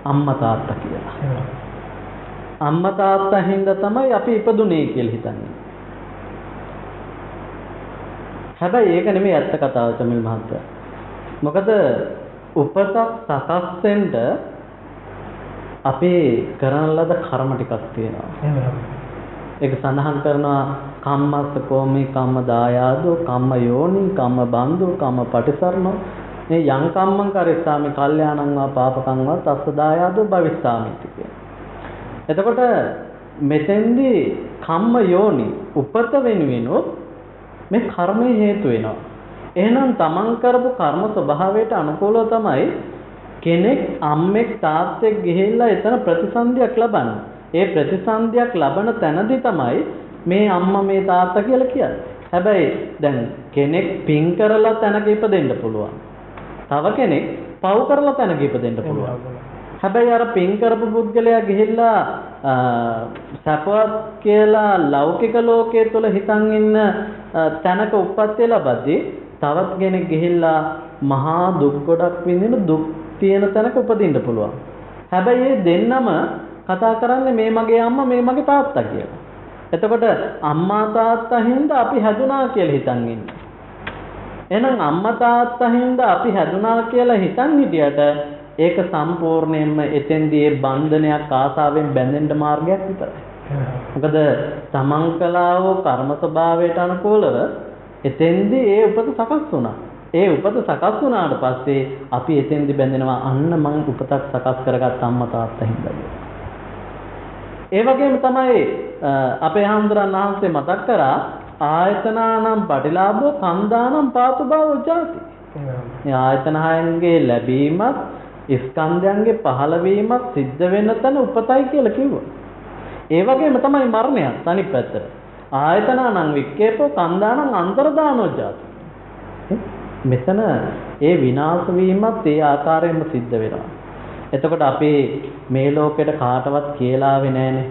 අම්මා තාත්තා කියලා. අම්මා තාත්තා හින්දා තමයි අපි ඉපදුනේ කියලා හිතන්නේ. හැබැයි ඒක නෙමෙයි ඇත්ත කතාව චමිල් මහත්තයා. මොකද උපතක් සකස් වෙන්න අපි කරන ලද කර්ම ටිකක් තියෙනවා. ඒක සඳහන් කරනවා කම්මස්ස කෝමී කම්ම දායාදෝ කම්ම යෝනි කම්ම බන්දු කම්ම පටිසරණෝ මේ යං කම්මං කරස්සාමි කල්යාණං වා පාපකං වා තස්ස දායාදෝ භවිස්සාමි කියන. එතකොට මෙතෙන්දී කම්ම යෝනි උපත වෙනුවෙනොත් මේ කර්මයේ හේතු වෙනවා. එහෙනම් තමන් කරපු කර්ම ස්වභාවයට අනුකූලව තමයි කෙනෙක් අම්මෙක් තාත්තෙක් ගිහිල්ලා එතන ප්‍රතිසන්දියක් ලබන්නේ. ඒ ප්‍රතිසන්දියක් ලබන තැනදී තමයි මේ අම්මා මේ තාත්තා කියලා කියන්නේ. හැබැයි දැන් කෙනෙක් පින් කරලා තැනක ඉපදෙන්න පුළුවන්. තව කෙනෙක් පව් කරලා තැනක ඉපදෙන්න පුළුවන්. හැබැයි අර පින් කරපු පුද්ගලයා ගිහිල්ලා සපවත් කියලා ලෞකික ලෝකයේ තුල හිතන් ඉන්න තැනක උප්පත්තිය ලබද්දී තවත් කෙනෙක් ගිහිල්ලා මහා දුක් ගොඩක් විඳින දුක් තියෙන තැනක උපදින්න පුළුවන්. හැබැයි මේ දෙන්නම කතා කරන්නේ මේ මගේ අම්මා මේ මගේ තාත්තා කියලා. එතකොට අම්මා තාත්තා හින්දා අපි හැදුනා කියලා හිතන් ඉන්නේ. එහෙනම් අම්මා තාත්තා හින්දා අපි හැදුනා කියලා හිතන් හිටියට ඒක සම්පූර්ණයෙන්ම එතෙන්දී ඒ බන්ධනයක් ආසාවෙන් බැඳෙන්න මාර්ගයක් විතරයි. මොකද තමන් කළා වූ කර්ම ස්වභාවයට අනුකූලව එතෙන්දී ඒ උපත සකස් වුණා. ඒ උපත සකස් වුණාට පස්සේ අපි එතෙන්දී බැඳෙනවා අන්න මං උපතක් සකස් කරගත් අම්මා තාත්තා හින්දා. ඒ වගේම තමයි අපේ හාමුදුරන් වහන්සේ මතක් කරා ආයතනානම් පටිලාභෝ කන්දානම් පාතු භවෝ ජාති. මේ ආයතන හයන්ගේ ලැබීමත් ස්කන්ධයන්ගේ පහළවීමත් සිද්ධ වෙන තැන උපතයි කියලා කිව්වා. ඒ වගේම තමයි මරණයත් අනිත් පැත්තට. ආයතනානම් වික්කේපෝ කන්දානම් අන්තර්දානෝ ජාති. මෙතන ඒ විනාශ වීමත් ඒ ආකාරයෙන්ම සිද්ධ වෙනවා. එතකොට අපි මේ ලෝකෙට කාටවත් කියලාවේ නැහනේ.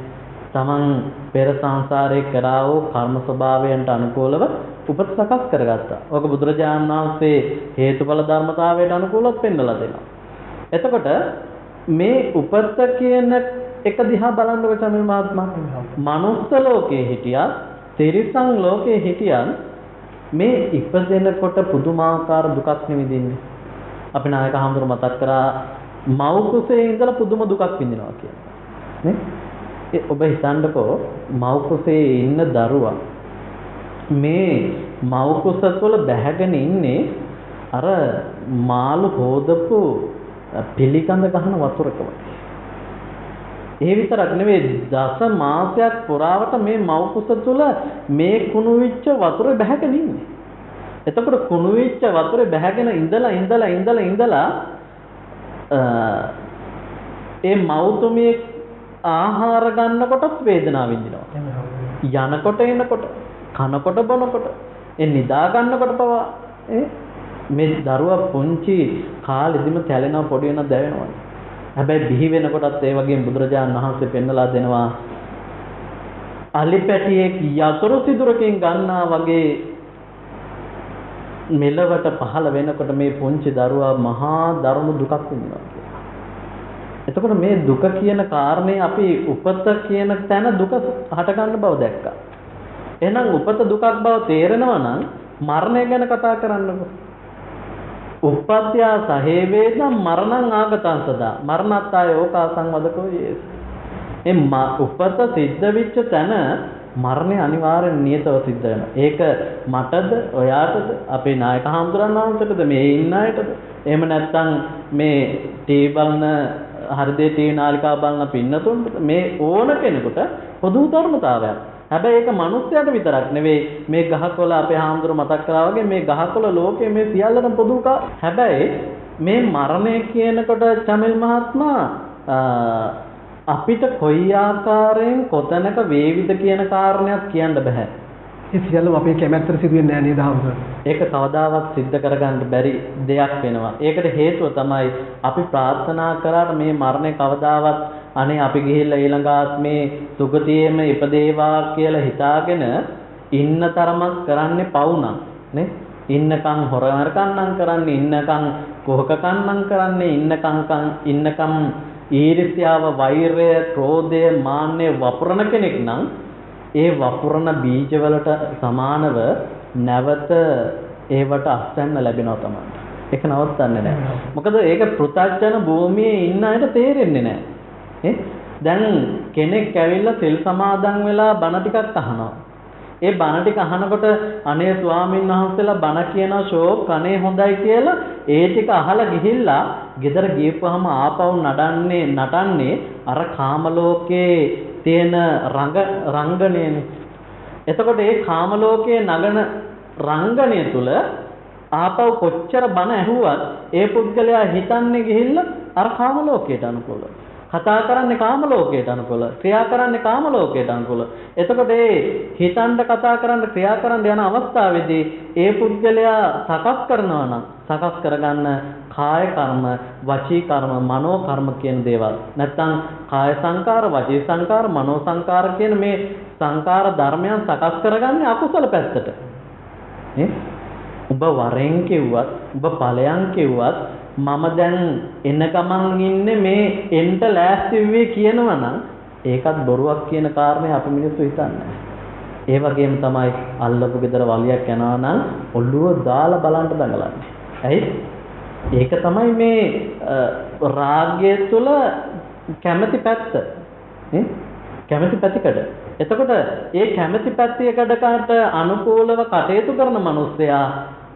තමන් පෙර සංසාරේ කරා වූ කර්ම ස්වභාවයන්ට අනුකූලව උපත සකස් කරගත්තා. ඔක බුදුරජාණන් වහන්සේ හේතුඵල ධර්මතාවයට අනුකූලව පෙන්නලා දෙනවා. එතකොට මේ උපත කියන එක දිහා බලන්නකො චමිල් මහත්මයා. මනුස්ස ලෝකයේ හිටියා, තිරිසන් ලෝකයේ හිටියන් මේ ඉපදෙනකොට පුදුමාකාර දුකක් නෙවිදින්නේ. අපි නායක හඳුර මතක් කරා මව් කුසේ ඉඳලා පුදුම දුකක් විඳිනවා කියලා. නේ? ඔබ හිතන්නකෝ මව් කුසේ ඉන්න දරුවා මේ මව් කුස තුළ බැහැගෙන ඉන්නේ අර මාළු හොදපු පිළිකඳ ගහන වතුරක වගේ. ඒ විතරක් නෙවෙයි දස මාසයක් පුරාවට මේ මව් කුස තුළ මේ කුණු විච්ච වතුරේ බැහැගෙන ඉන්නේ. එතකොට කුණු විච්ච වතුරේ බැහැගෙන ඉඳලා ඒ මව්තුමිය ආහාර ගන්නකොටත් වේදනාව විඳිනවා. යනකොට එනකොට කනකොට බොනකොට ඒ නිදා ගන්නකොට පවා මේ දරුවා පුංචි කාලෙදිම තැලෙනවා පොඩි වෙනවා දැවෙනවා. හැබැයි බිහි වෙනකොටත් ඒ වගේම බුදුරජාණන් වහන්සේ පෙන්නලා දෙනවා අලිපැටියෙක් යතුරු සිදුරකින් ගන්නා වගේ මෙලවට පහළ වෙනකොට මේ පුංචි දරුවා මහා දරුණු දුකක් විඳිනවා කියලා. එතකොට මේ දුක කියන කාරණේ අපි උපත කියන තැන දුක හට ගන්න බව දැක්කා. එහෙනම් උපත දුකක් බව තේරෙනවා නම් මරණය ගැන කතා කරන්නකො. උප්පත්ත්‍ය සහේවේදම් මරණං ආගතං සදා මරණත්තාය ඕකාසං වදකෝ යේස. උපත සිද්ධ වෙච්ච තැන මරණය අනිවාර්යෙන් නියතව සිද්ධ වෙනවා. ඒක මටද ඔයාටද අපේ නායක හඳුරන්න වහන්සේටද මේ ඉන්න අයටද එහෙම නැත්නම් මේ ටීවී බලන හරිදේ ටීවී නාලිකාව බලන පින්නතුන්ට මේ ඕන කෙනෙකුට පොදු ධර්මතාවයක්. හැබැයි ඒක මිනිස්යාට විතරක් නෙවෙයි මේ ගහකොළ අපේ හාමුදුරුවෝ මතක් කරා වගේ මේ ගහකොළ ලෝකයේ මේ සියල්ලටම පොදු හැබැයි මේ මරණය කියනකොට චමිල් මහත්මයා අපිට කොයි ආකාරයෙන් කොතැනක වේවිද කියන කාරණයක් කියන්න බෑ. ඒ සියල්ලම අපේ කැමැත්තට සිදු වෙන්නේ නැහැ නේද හාමුදුරුවෝ? ඒක කවදාවත් සිද්ධ කරගන්න බැරි දෙයක් වෙනවා. ඒකට හේතුව තමයි අපි ප්‍රාර්ථනා කරාට මේ මරණය කවදාවත් අනේ අපි ගිහිල්ලා ඊළඟ ආත්මේ සුගතියේම ඉපදේවා කියලා හිතාගෙන ඉන්න තරමක් කරන්නේ පවුනම් නේ? ඉන්නකම් හොරමරකන්නම් කරන්නේ, ඉන්නකම් කොහකකන්නම් කරන්නේ, ඉන්නකම් ඊර්ෂ්‍යාව, වෛරය, ක්‍රෝධය, මාන්නය වපුරන කෙනෙක් නම් ඒ වපුරන බීජවලට සමානව නැවත ඒවට අස්වැන්න ලැබෙනවා තමයි. ඒක නවත්තන්නේ නැහැ. මොකද ඒක පෘථග්ජන භූමියේ ඉන්න අයට තේරෙන්නේ නැහැ. දැන් කෙනෙක් ඇවිල්ලා සිල් සමාදන් වෙලා බණ ටිකක් අහනවා. ඒ බණ ටික අහනකොට අනේ ස්වාමීන් වහන්සේලා බණ කියන ෂෝක් කනේ හොඳයි කියලා ඒ ටික අහලා ගිහිල්ලා ගෙදර ගියපුවාම ආපහු නටන්නේ අර කාම ලෝකේ තියෙන රංගනයනේ. එතකොට ඒ කාම ලෝකයේ නගන රංගනය තුල ආපහු කොච්චර බණ ඇහුවත් ඒ පුද්ගලයා හිතන්නේ ගිහිල්ලා අර කාම ලෝකයට අනුකූලව. කතා කරන්නේ කාම ලෝකයට අනුකූල, ක්‍රියා කරන්නේ කාම ලෝකයට අනුකූල. එතකොට ඒ හිතන්න කතා කරන්න ක්‍රියා කරන්න යන අවස්ථාවේදී ඒ පුද්ගලයා සකස් කරනවා නම් සකස් කරගන්න කාය කර්ම, වචී කර්ම, මනෝ කර්ම කියන දේවල්. නැත්තම් කාය සංකාර, වචී සංකාර, මනෝ සංකාර කියන මේ සංකාර ධර්මයන් සකස් කරගන්නේ අකුසල පැත්තට. නේ? ඔබ වරෙන් කිව්වත්, ඔබ ඵලයන් කිව්වත් මම දැන් එන ගමන් ඉන්නේ මේ එන්ට ලෑස්ති වෙවි කියනවා නම් ඒකත් බොරුවක් කියන කාරණේ අපි මිනිස්සු හිතන්නේ. ඒ වගේම තමයි අල්ලපු ගෙදර වලියක් යනවා නම් ඔළුව දාලා බලන්න දඟලන්නේ. ඇයි? ඒක තමයි මේ රාගය තුළ කැමැති පැත්ත. කැමැති පැතිකඩ. එතකොට ඒ කැමැති පැතිකඩකට අනුකූලව කටයුතු කරන මිනිස්සයා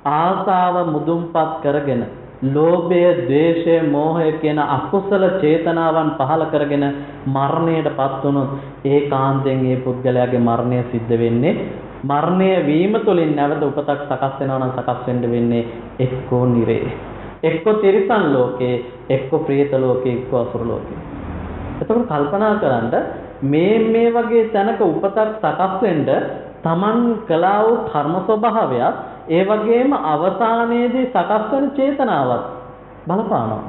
ආසාව මුදුන්පත් කරගෙන ලෝභය, ද්වේෂය, මෝහය කියන අකුසල චේතනාවන් පහළ කරගෙන මරණයටපත් වුණොත් ඒකාන්තයෙන් ඒ පුද්ගලයාගේ මරණය සිද්ධ වෙන්නේ මරණය වීම තුළින් නැවත උපතක් සකස් වෙනවා නම් සකස් වෙන්න වෙන්නේ එක්කෝ නිරේ, එක්කෝ තිරිසන් ලෝකේ, එක්කෝ ප්‍රේත ලෝකේ, එක්කෝ අසුර ලෝකේ. එතකොට කල්පනා කරන්න මේ වගේ තැනක උපතක් සකස් වෙන්න තමන් කළා වූ කර්ම ස්වභාවයක් ඒ වගේම අවසානයේදී සකස් වෙන චේතනාවත් බලපානවා.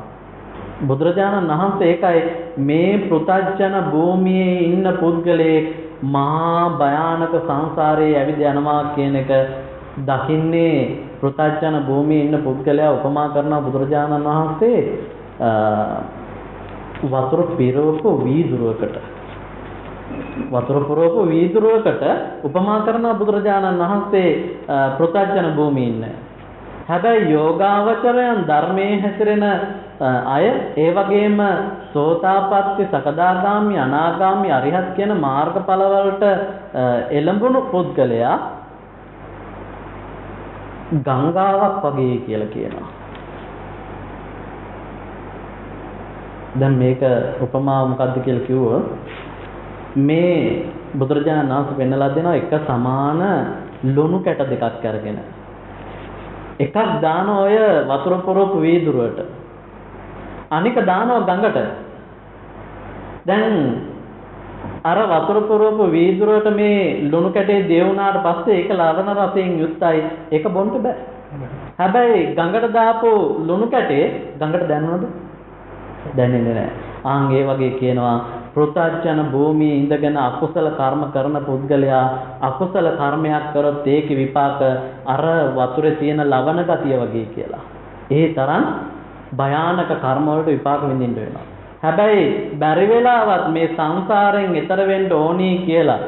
බුදුරජාණන් වහන්සේ ඒකයි මේ පෘථග්ජන භූමියේ ඉන්න පුද්ගලයෙක් මහා භයානක සංසාරයේ ඇවිද යනවා කියන එක දකින්නේ පෘථග්ජන භූමියේ ඉන්න පුද්ගලයා උපමා කරන බුදුරජාණන් වහන්සේ වතුර පිරවපු වීදුරුවකට උපමා කරන බුදුරජාණන් වහන්සේ පෘථග්ජන භූමියේ ඉන්න. හැබැයි යෝගාවචරයන් ධර්මයේ හැසිරෙන අය ඒ වගේම සෝතාපට්ටි සකදාගාමි අනාගාමි අරිහත් කියන මාර්ගඵල වලට එළඹුණු පුද්ගලයා ගංගාවක් වගේ කියලා කියනවා. දැන් මේක උපමාව මොකද්ද කියලා කිව්වොත් මේ බුදුරජාණන් වහන්සේ පෙන්නලා දෙනවා එක සමාන ලුණු කැට දෙකක් අරගෙන එකක් දාන ඔය වතුර පුරවපු වීදුරුවට අනික දානවා ගඟට. දැන් අර වතුර පුරවපු වීදුරුවට මේ ලුණු කැටේ දිය වුණාට පස්සේ ඒක ලවණ රසයෙන් යුක්තයි. ඒක බොන්න බෑ. හැබැයි ගඟට දාපු ලුණු කැටේ ගඟට දැනුණාද? දැනෙන්නේ නැහැ. ආන් ඒ වගේ කියනවා පෘථග්ජන භූමියේ ඉඳගෙන අකුසල කර්ම කරන පුද්ගලයා අකුසල කර්මයක් කරොත් ඒකේ විපාක අර වතුරේ තියෙන ලවණ ගතිය වගේ කියලා. ඒ තරම් භයානක කර්ම වලට විපාක විඳින්න වෙනවා. හැබැයි බැරි වෙලාවත් මේ සංසාරයෙන් එතර වෙන්න ඕනි කියලා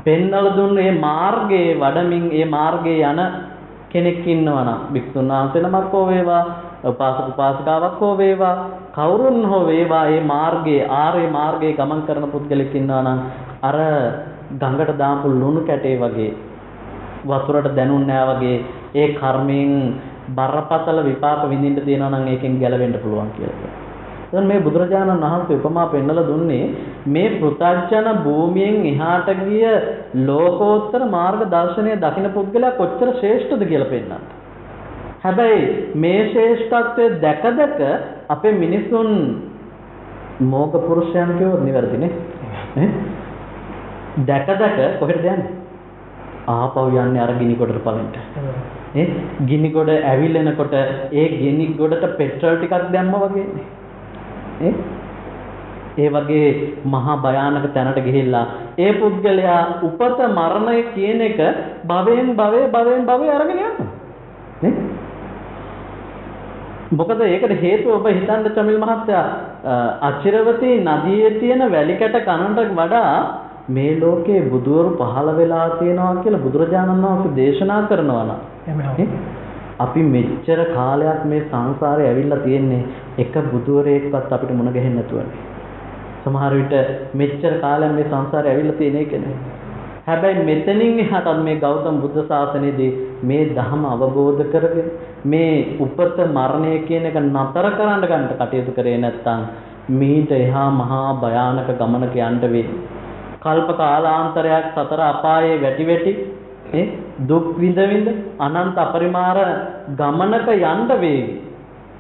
පෙන්වලා දුන්න මේ මාර්ගයේ වඩමින් මේ මාර්ගයේ යන කෙනෙක් ඉන්නවා නම් භික්ෂුන් වහන්සේ නමක් හෝ වේවා උපාසක උපාසිකාවක් හෝ වේවා කවුරුන් හෝ වේවා මේ මාර්ගයේ ආර්ය මාර්ගයේ ගමන් කරන පුද්ගලෙක් ඉන්නවා නම් අර ගඟට දාපු ලුණු කැටේ වගේ වතුරට දැනුන්නේ නැහැ වගේ ඒ කර්මයෙන් බරපතල විපාක විඳින්න තියෙනවා නම් ඒකෙන් ගැලවෙන්න පුළුවන් කියලා. දැන් මේ බුදුරජාණන් වහන්සේ උපමා පෙන්නලා දුන්නේ මේ පෘථග්ජන භූමියෙන් එහාට ගිය ලෝකෝත්තර මාර්ග දර්ශනය දකින්න පුද්ගලයා කොච්චර ශ්‍රේෂ්ඨද කියලා පෙන්නනවා. හැබැයි මේ ශ්‍රේෂ්ඨත්වය දැක අපේ මිනිසුන් මෝග පුරුෂයන් කියවොත් නිවැරදිනේ. දැක කොහෙටද යන්නේ? ආපහු යන්නේ අර ගිනි ගොඩට පලෙන්ට. ගිනි ගොඩ ඇවිලෙනකොට ඒ ගිනි ගොඩට පෙට්‍රල් ටිකක් දැම්මා වගේනේ. ඒ වගේ මහා භයානක තැනට ගිහිල්ලා ඒ පුද්ගලයා උපත මරණය කියන එක භවයෙන් භවය අරගෙන යනවා. නේ? මොකද ඒකට හේතුව ඔබ හිතන්න චමිල් මහත්තයා අචිරවතී නදියේ තියෙන වැලි කැට කනට වඩා මේ ලෝකේ බුදුවරු පහළ වෙලා තියෙනවා කියලා බුදුරජාණන් වහන්සේ දේශනා කරනවා නම් අපි මෙච්චර කාලයක් මේ සංසාරේ ඇවිල්ලා තියෙන්නේ එක බුදුවරයෙක්වත් අපිට මුණ ගැහෙන්නේ නැතුවනේ. සමහර විට මෙච්චර කාලයක් මේ සංසාරේ ඇවිල්ලා තියෙන එකනේ. හැබැයි මෙතනින් එහාට මේ ගෞතම බුද්ධ ශාසනයේදී මේ ධර්ම අවබෝධ කරගෙන මේ උපත මරණය කියන එක නතර කරන්න ගන්න කටයුතු කරේ නැත්නම් මීට එහා මහා භයානක ගමනක යන්න වෙයි. කල්ප කාලාන්තරයක් සතර අපායේ වැටි දුක් විඳ අනන්ත අපරිමාර ගමනක යන්න වේවි.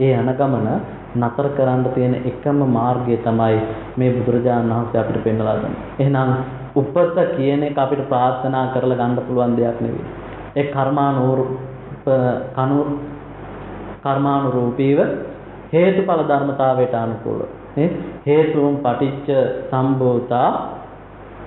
ඒ යන ගමන නතර කරන්න තියෙන එකම මාර්ගය තමයි මේ බුදුරජාණන් වහන්සේ අපිට පෙන්වලා දුන්නේ. එහෙනම් උපත කියන එක අපිට ප්‍රාර්ථනා කරලා ගන්න පුළුවන් දෙයක් නෙවෙයි. ඒ කර්මානුරූපීව හේතුඵල ධර්මතාවයට අනුකූලව හේතුන් පටිච්ච සම්භූතා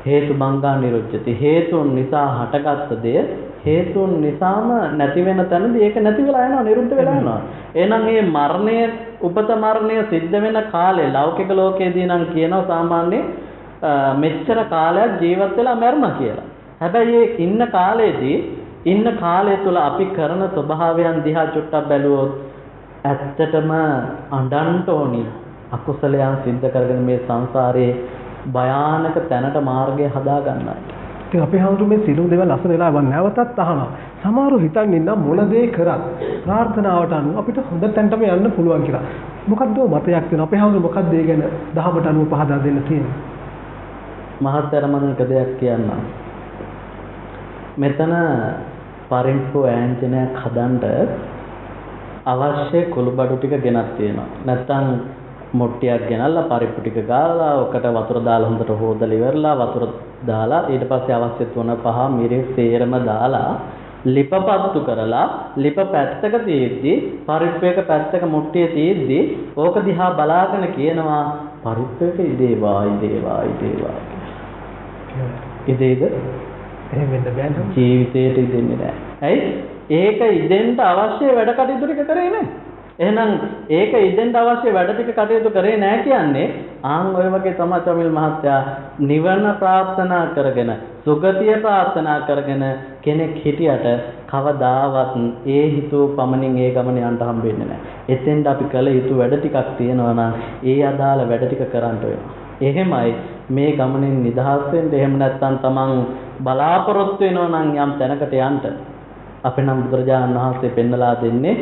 හේතු බංගා නිරුච්චති. හේතුන් නිසා හටගත්ත දෙය හේතුන් නිසාම නැති වෙන තැනදී ඒක නැති වෙලා යනවා, නිරුද්ධ වෙලා යනවා. එහෙනම් මේ මරණය උපත මරණය සිද්ධ වෙන කාලේ ලෞකික ලෝකයේදී නම් කියනවා සාමාන්‍ය මෙච්චර කාලයක් ජීවත් වෙලා මැරුණා කියලා. හැබැයි ඒ ඉන්න කාලය තුල අපි කරන ස්වභාවයන් දිහා චුට්ටක් බැලුවොත් ඇත්තටම අඬන්න ඕනි. අකුසලයන් සිද්ධ කරගෙන මේ සංසාරේ භයානක තැනට මාර්ගය හදා ගන්නයි. ඉතින් අපි හඳු මේ සිළු දේවල් අසන වෙලාව නැවතත් අහනවා. සමහරව හිතන් ඉන්න මොන දේ කරත් ප්‍රාර්ථනාවට අනුව අපිට හොඳ තැනටම යන්න පුළුවන් කියලා. මොකද්ද මතයක් වෙන අපේ හඳු මොකද්ද ඒ ගැන දහමට අනුව පහදා දෙන්න තියෙන්නේ? මහත්තයාට මම එක දෙයක් කියන්නම්. මෙතන පරිප්පු ඈන්ජනයක් හදන්න අවශ්‍ය කුළුබඩු ටික ගෙනත් තියෙනවා. නැත්තම් මොට්ටියක් ගෙනල්ලා පරිප්පු ටික ගාලා ඔකට වතුර දාලා හොඳට හොදලා ඉවරලා වතුර දාලා ඊට පස්සේ අවශ්‍ය තුන පහ මිරිස් තේරම දාලා ලිපපත්තු කරලා ලිප පැත්තක තියෙද්දි පරිප්පු එක පැත්තක මුට්ටිය තියෙද්දි ඕක දිහා බලාගෙන කියනවා පරිප්පු එක ඉදේවා ඉදේවා ඉදේවා. ඉදේද? එහෙම වෙන්න බෑ නේද? ජීවිතේට ඉදෙන්නේ නැහැ. ඇයි? ඒක ඉදෙන්න අවශ්‍ය වැඩ කටයුතු ටික කරේ නැහැ. එහෙනම් ඒක ඉදෙන්න අවශ්‍ය වැඩ ටික කටයුතු කරේ නැහැ කියන්නේ ආන් ඔය වගේ තමයි චමිල් මහත්තයා නිවන ප්‍රාර්ථනා කරගෙන සුගතිය ප්‍රාර්ථනා කරගෙන කෙනෙක් හිටියට කවදාවත් ඒ හිතුව පමණින් ඒ ගමන යන්න හම්බෙන්නේ නැහැ. එතෙන්ද අපි කළ යුතු වැඩ ටිකක් තියෙනවා නම් ඒ අදාළ වැඩ ටික කරන්න වෙනවා. එහෙමයි මේ ගමනෙන් නිදහස් වෙන්න. එහෙම නැත්නම් තමන් බලාපොරොත්තු වෙනවා නම් යම් තැනකට යන්න අපේ නම් බුදුරජාණන් වහන්සේ පෙන්නලා දෙන්නේ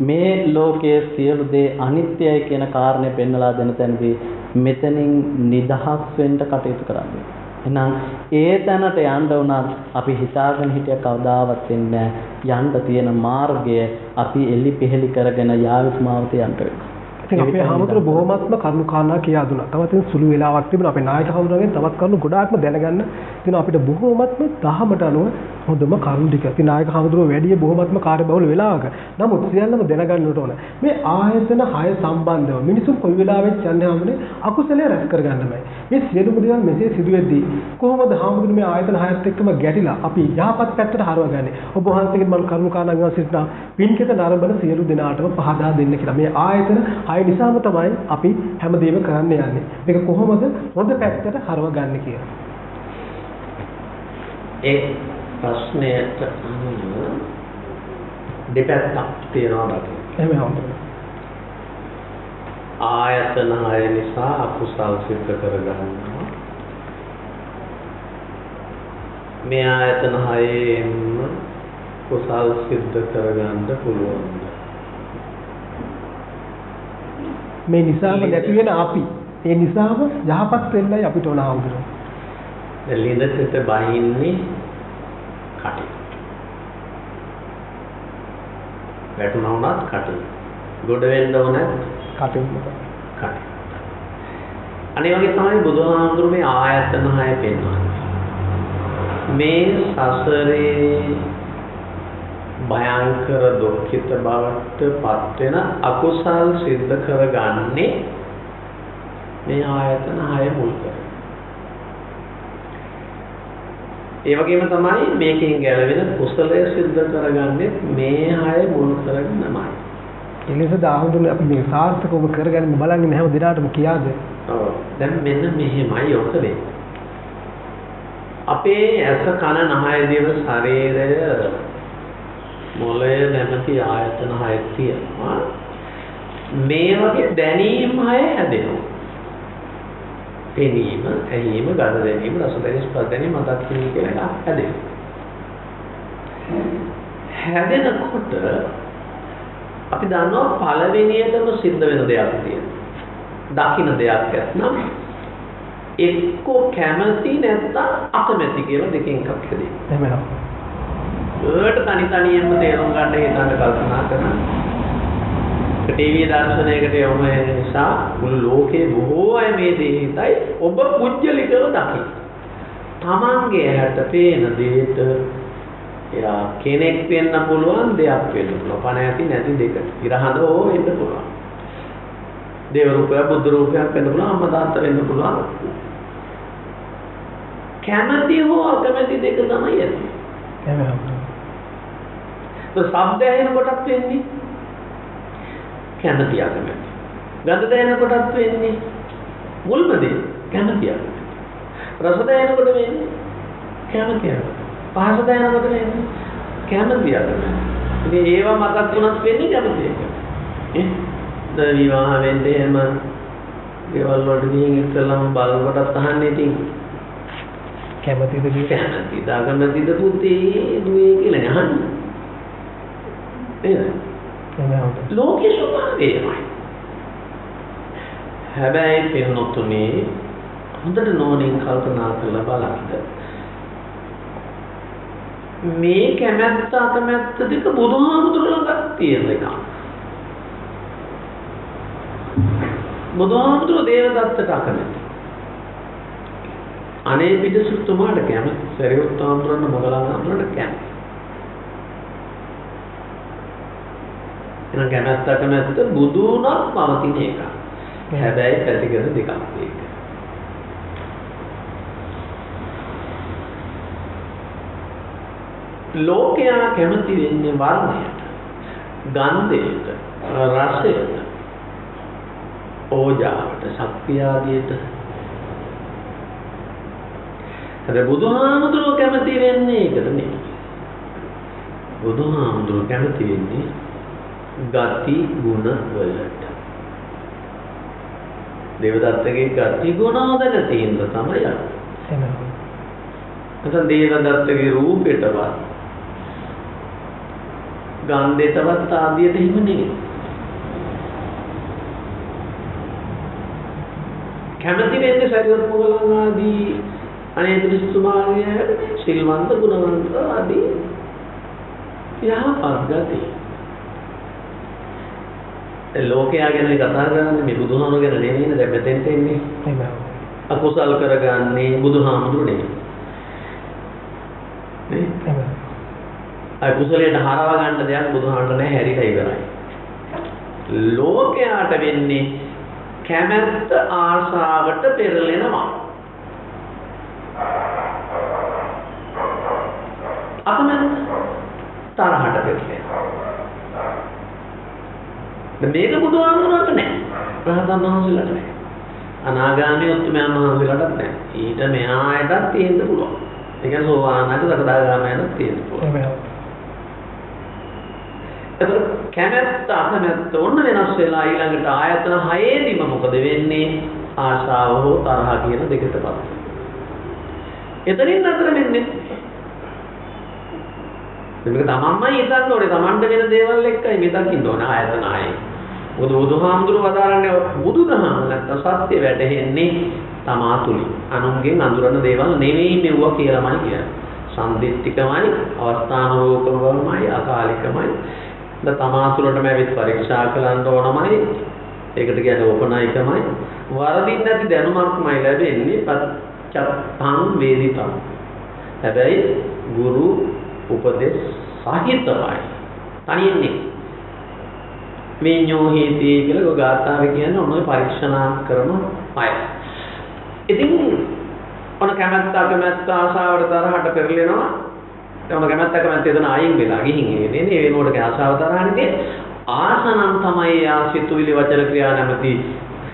මේ ලෝකයේ සියලු දේ අනිත්‍යයි කියන කාරණේ පෙන්නලා දෙන තැනදී මෙතනින් නිදහස් වෙන්න කටයුතු කරන්නේ. එහෙනම් ඒ තැනට යන්න උනත් අපි හිතාගෙන හිටිය කවදාවත් වෙන්නේ නැහැ. යන්න තියෙන මාර්ගය අපි එලි පෙහෙලි කරගෙන යාවිත් මාවත යන්න වෙනවා. ඉතින් අපේ හාමුදුරුවෝ බොහොමත්ම කරුණු කාරණා කියා දුන්නා. තවත් සුළු වෙලාවක් තිබුණා අපේ නායක හාමුදුරුවන්ගෙන් තවත් කරුණු ගොඩාක්ම දැනගන්න තියෙනවා අපිට බොහොමත්ම දහමට අනුව හොඳම කරුණු ටික. ඉතින් නායක හාමුදුරුවෝ වැඩි බොහොමත්ම කාර්යබහුල වෙලාවක. නමුත් සියල්ලම දැනගන්නට ඕන. මේ ආයතන 6 සම්බන්ධව මිනිසුන් කොයි වෙලාවෙත් යන්නේ හැමෝනේ අකුසලයේ රැස් කරගන්නමයි. මේ සියලුම දේවල් මෙසේ සිදු වෙද්දී කොහොමද හාමුදුරුවෝ මේ ආයතන 6ත් එක්කම ගැටිලා අපි යහපත් පැත්තට හරවගන්නේ? ඔබ වහන්සේගෙන් මම කරුණු කාරණා විමස සිටිනා පින්කෙත නරඹන සියලු දෙනාටම පහදා දෙන්න කියලා. මේ ආයතන 6 නිසාම තමයි අපි හැමදේම කරන්න යන්නේ. මේක කොහොමද හොඳ පැත්තට හරවගන්නේ කියලා. ඒ ප්‍රශ්නයට දෙපැත්තක් තියෙනවා බටු. එහෙම හම්බුනේ. ආයතන 6 නිසා අකුසල් සිද්ධ කරගන්නවා. මේ ආයතන 6ෙන් කුසල් සිද්ධ කරගන්න පුළුවන්. මේ නිසාම නැති වෙන අපි. ඒ නිසාම යහපත් වෙන්නයි අපිට ඕන හම්බුනේ. ලිඳට බහින්නේ කටේ. වැටුණා වුණත් කටේ. ගොඩ වෙන්න ඕනත් කටේ. කටේ. අනේ වගේ තමයි බුදුහාමුදුරුවෝ මේ ආයතන 6 පෙන්වන්නේ. මේ සසරේ භයංකර දුක්ඛිත බවට පත් වෙන අකුසල් සිද්ධ කරගන්නේ මේ ආයතන 6 මුල් කරගෙන. ඒ වගේම තමයි මේකෙන් ගැලවෙන කුසලය සිද්ධ කරගන්නේ මේ 6 මුල් කරගෙනමයි. එලෙස දාහුදුනේ අපි මේ සාර්ථකව කරගන්න බලන්නේ හැම දිනාටම කියාද? ඔව්. දැන් මෙන්න මෙහෙමයි ඔක වෙන්නේ. අපේ ඇස කන නහය දිව ශරීරය මොළය නැමැති ආයතන 6 තියෙනවා. මේ වගේ දැනීම් 6 හැදෙනවා. පෙනීම, ඇහිීම, ගඳ දැනීම, රස දැනීම, ස්පර්ශ දැනීම, මතක් කිරීම කියලා එකක් හැදෙනවා. හැදෙනකොට අපි දන්නවා පළවෙනියටම සිද්ධ වෙන දෙයක් තියෙනවා. දකින්න දෙයක් නැත්නම් එක්කෝ කැමති නැත්නම් අකමැති කියලා දෙකෙන් එකක් හැදෙනවා. එහෙමනම්. ඒකට තනියෙන්ම තේරුම් ගන්න හිතන්න කල්පනා කරන ටීවී දර්ශනයකට යොමු වෙන නිසා මුළු ලෝකේ බොහෝ අය මේ දේ හිතයි ඔබ පුජ්‍යලිකව දකි. තමන්ගේ ඇහැට පේන දෙයට එයා කෙනෙක් වෙන්න පුළුවන් දෙයක් වෙන්න පුළුවන්. පණ ඇති නැති දෙක. ඉරහඳ හෝ වෙන්න පුළුවන්. දේව රූපයක් බුද්ධ රූපයක් වෙන්න පුළුවන්. අම්මා තාත්තා වෙන්න පුළුවන්. කැමැති හෝ අකමැති දෙක තමයි ඇති. එහෙමනම්. ශබ්ද ඇහෙන කොටත් වෙන්නේ කැමැති අකමැති. ගඳ දැනෙන කොටත් වෙන්නේ මුල්ම දේ කැමැති අකමැති. රස දැනෙනකොට වෙන්නේ කැමැති අකමැති. පහස දැනෙනකොට වෙන්නේ කැමැති අකමැති. ඉතින් ඒවා මතක් වුණත් වෙන්නේ කැමැති එක. ද විවාහ වෙන්නේ එහෙම දේවල් වලට ගිහින් ඉස්සෙල්ලාම බලනකොටත් අහන්නේ ඉතින් කැමැතිද කැමැතිද අකමැතිද පුතේ දුවේ කියලා අහන්නේ. එහෙනම් ලෝකේ ස්වභාවයමයි. හැබැයි පින්නොතුනේ හොඳට නෝනින් කල්පනා කරලා බලන්න. මේ කැමැත්ත අකමැත්ත දෙක බුදුහාමුදුරුවෝ ළඟ තියෙන එක. බුදුහාමුදුරුවෝ දේවදත්තට අකමැති. අනේ පිටසුතුමාට කැමැති. සරියුත් හාමුදුරන් මොගලන් හාමුදුරන්ට කැමැති. එහෙනම් කැමැත්ත බුදු වුණත් පවතින එක. හැබැයි පැතිකඩ දෙකක් ඒක. ලෝකයා කැමති වෙන්නේ වර්ණයට, ගන්ධයට, රසයට, ඕජාවට, ශක්තිය ආදියට. හැබැයි බුදුහාමුදුරුවෝ කැමති වෙන්නේ ඒකට නෙමෙයි. බුදුහාමුදුරුවෝ කැමති වෙන්නේ ගති ගුණ වලට. දේවදත්තගේ ගති ගුණ හොදලා තියෙන තමයි යන්නේ. නැත්නම් දේවදත්තගේ රූපෙටවත් ගන්ධයටවත් ආදියට හිම නෙමෙයි. කැමති වෙන්නේ සරියොත් මොගලන් ආදී අනේ දෘෂ්ටිමාර්ගය සිල්වන්ත ගුණවන්ත ආදී යහපත් ගති. ලෝකයා ගැන කතා කරන්නේ මේ බුදුහාමුදුරුවෝ ගැන නෙමෙයි දැන් මෙතෙන්ට එන්නේ. එහෙමයි. අකුසල් කරගන්නේ බුදුහාමුදුරුවෝ නෙමෙයි. නේ? එහෙමයි. අකුසලයට හරව ගන්න දෙයක් බුදුහාමුදුරුවෝ නැහැ, හැරිලා ඉවරයි. ලෝකයාට වෙන්නේ කැමැත්ත ආශාවට පෙරලෙනවා. අකමැත්ත තරහට පෙරලෙනවා. මේක බුදුහාමුදුරුවන්ට නැහැ. රහතන් වහන්සේලාට නැහැ. අනාගාමී උත්තමයන් වහන්සේලාට නැහැ. ඊට මෙහායටත් තියෙන්න පුළුවන්. ඒ කියන්නේ සෝවාන්ට සකදාගාමීට තියෙන්න පුළුවන්. එතකොට කැමැත්ත අකමැත්ත ඔන්න වෙනස් වෙලා ඊළඟට ආයතන 6ෙදිම මොකද වෙන්නේ? ආශාව හෝ තරහ කියන දෙකටපත්. එතනින් අතර වෙන්නේ මේක තමන්මයි හිතන්න ඕනේ. තමන්ට වෙන දේවල් එක්කයි මෙතකින් ඕන ආයතන 6. මොකද බුදුහාමුදුරුවෝ වදාරන්නේ බුදුදහම නැත්නම් සත්‍ය වැටහෙන්නේ තමා තුලින්. අනුන්ගෙන් අඳුරන දේවල් නෙවෙයි මෙවුවා කියලාමයි කියන්නේ. සම්දිත්තිකමයි, අවස්ථානුරූපකමයි, අකාලිකමයි. තමා තුළටම ඇවිත් පරීක්ෂා කරන්න ඕනමයි. ඒකට කියන්නේ ඕපනායිකමයි. වරදින් නැති දැනුමක්මයි ලැබෙන්නේ පච්චත්තං වේදිතං. හැබැයි ගුරු උපදේශ සහිතවයි. තනියන්නේ විඤ්ඤෝ හේති කියලා ගාථාවේ කියන්නේ ඔන්න ඔය පරීක්ෂණා කරන අය. ඉතින් ඔන්න කැමැත්ත අකමැත්ත ආශාවට තරහට පෙරලෙනවා. එතන කැමැත්ත එතන අයින් වෙලා ගිහින් එන්නේ ඒ වෙනකොට ආශාව තරහනේ ආසනම් තමයි ආසිතුවිලි වචන ක්‍රියා නැමැති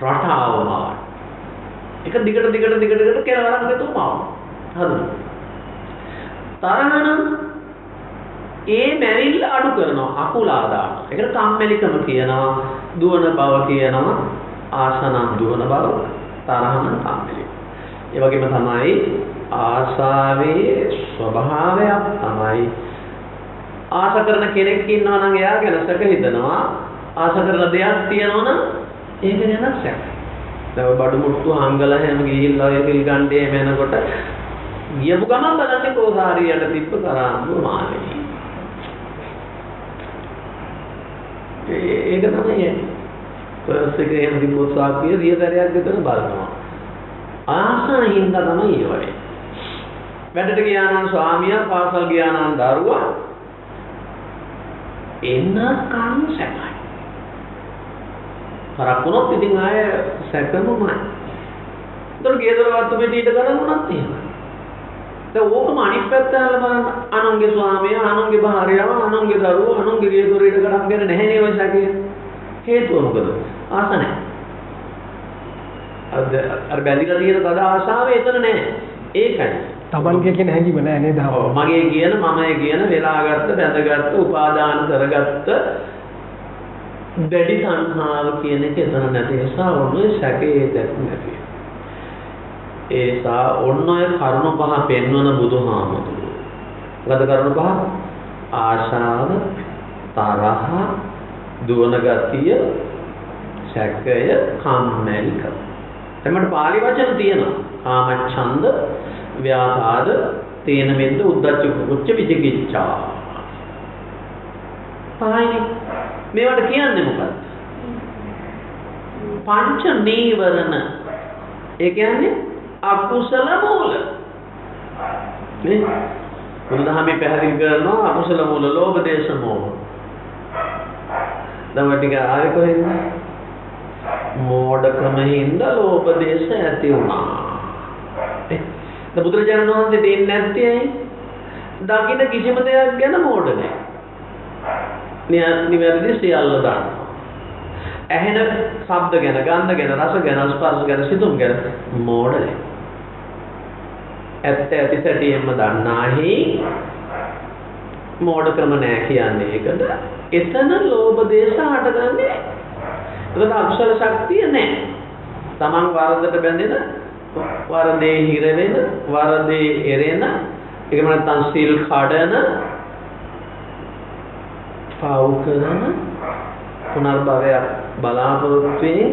රටාවම. එක දිගට කෙලවරක් දෙතුමා. හරිද? තරහනම් ඒ මැරිල්ල අඩු කරනවා, අකුලා දානවා. ඒකට කම්මැලිකම කියනවා, දුවන බව කියනවා, ආසනම් දුවන බව, තරහනම් කම්මැලි. ඒ වගේම තමයි ආශාවේ ස්වභාවයක් තමයි ආශ කරන කෙනෙක් ඉන්නවා නම් එයා ගැන සැක හිතනවා. ආශ කරන දෙයක් තියෙනවා නම් ඒක ගැන සැක. දැන් බඩු මුට්ටු හංගලා හැම ගිහිල්ලා ඔය පිල් ගන්නේ එනකොට ගියපු ගමන් බලන්නේ කෝසාරියට තිබ්බ කරාඹුව මානෙයි. ඒක තමයි පර්ස් එකේ එහෙම තිබ්බොත් සාක්කිය 100 විතර බලනවා. ආසනින්ද තමයි ඒ වගේ. වැඩට ගියා නම් ස්වාමියා, පාසල් ගියා නම් දරුවා එන්නකම් සැකයි. කරක්ුණොත් ඉතින් ආය සැකමමයි. ඒතර ගෙදර වත්තු පිටියට කරමුණත් එහෙමයි. දැන් ඕකම අනිත් පැත්ත අහලා බලන්න. අනුන්ගේ ස්වාමියා, අනුන්ගේ භාර්යාව, අනුන්ගේ දරුවෝ, අනුන්ගේ ගෙදරට කරක්ගෙන නැහැ නේ ඔය සැකේ. හේතුව මොකද? ආස නැහැ. අර බැඳිලා තියෙන තද ආශාව එතන නැහැ. ඒකයි. තමන්ගේ කියන හැඟීම නැහැ නේද? මගේ කියන, මමයි කියන, වෙලාගත්ත, බැඳගත්ත, උපාදාන කරගත්ත දැඩි සංහාව කියන එක එතන නැති නිසා ඔන්නේ සැකේ නැති. ඒසා ඔන්න ඔය කරුණ පහ පෙන්වන බුදුහාමුදුරුවෝ. මොකද කරුණ පහ? ආශාව, තරහ, දුවන ගතිය, සැකය, කම්මැලිකම. එතකොට පාලි වචන තියෙනවා. කාමච්ඡන්ද, ව්‍යාපාද, තේන මෙද්ද, උද්ධච්ච කුච්ච විචිකිච්ඡා. පහයිනේ. මේවට කියන්නේ මොකක්ද? පංච නීවරණ. ඒ කියන්නේ අකුසල මූල. නේ? බුදුදහමේ පැහැදිලි කරනවා අකුසල මූල ලෝභ දේශ මොහ. තව ටික ආවේ කොහෙන්ද? මෝඩකම හින්දා ලෝභ දේශ ඇති වුණා. බුදුරජාණන් වහන්සේ දෙන්නේ නැත්තේ ඇයි? දකින්න කිසිම දෙයක් ගැන මෝඩ නැහැ. නිවැරදි සියල්ල දන්නවා. ඇහෙන ශබ්ද ගැන, ගන්ධ ගැන, රස ගැන, ස්පර්ශ ගැන, සිතුම් ගැන මෝඩ නැහැ. ඇත්ත ඇති සැටියෙන්ම දන්නාහි මෝඩකම නැහැ කියන්නේ ඒකද? එතන ලෝභ දේශ හටගන්නේ. ඒකට අකුසල ශක්තිය නැහැ. තමන් වරදට බැඳෙන, වරදේ හිර වෙන, වරදේ එරෙන, ඒකම නැත්නම් සීල් කඩන, පව් කරන, පුනර්භවයක් බලාපොරොත්තු වෙන,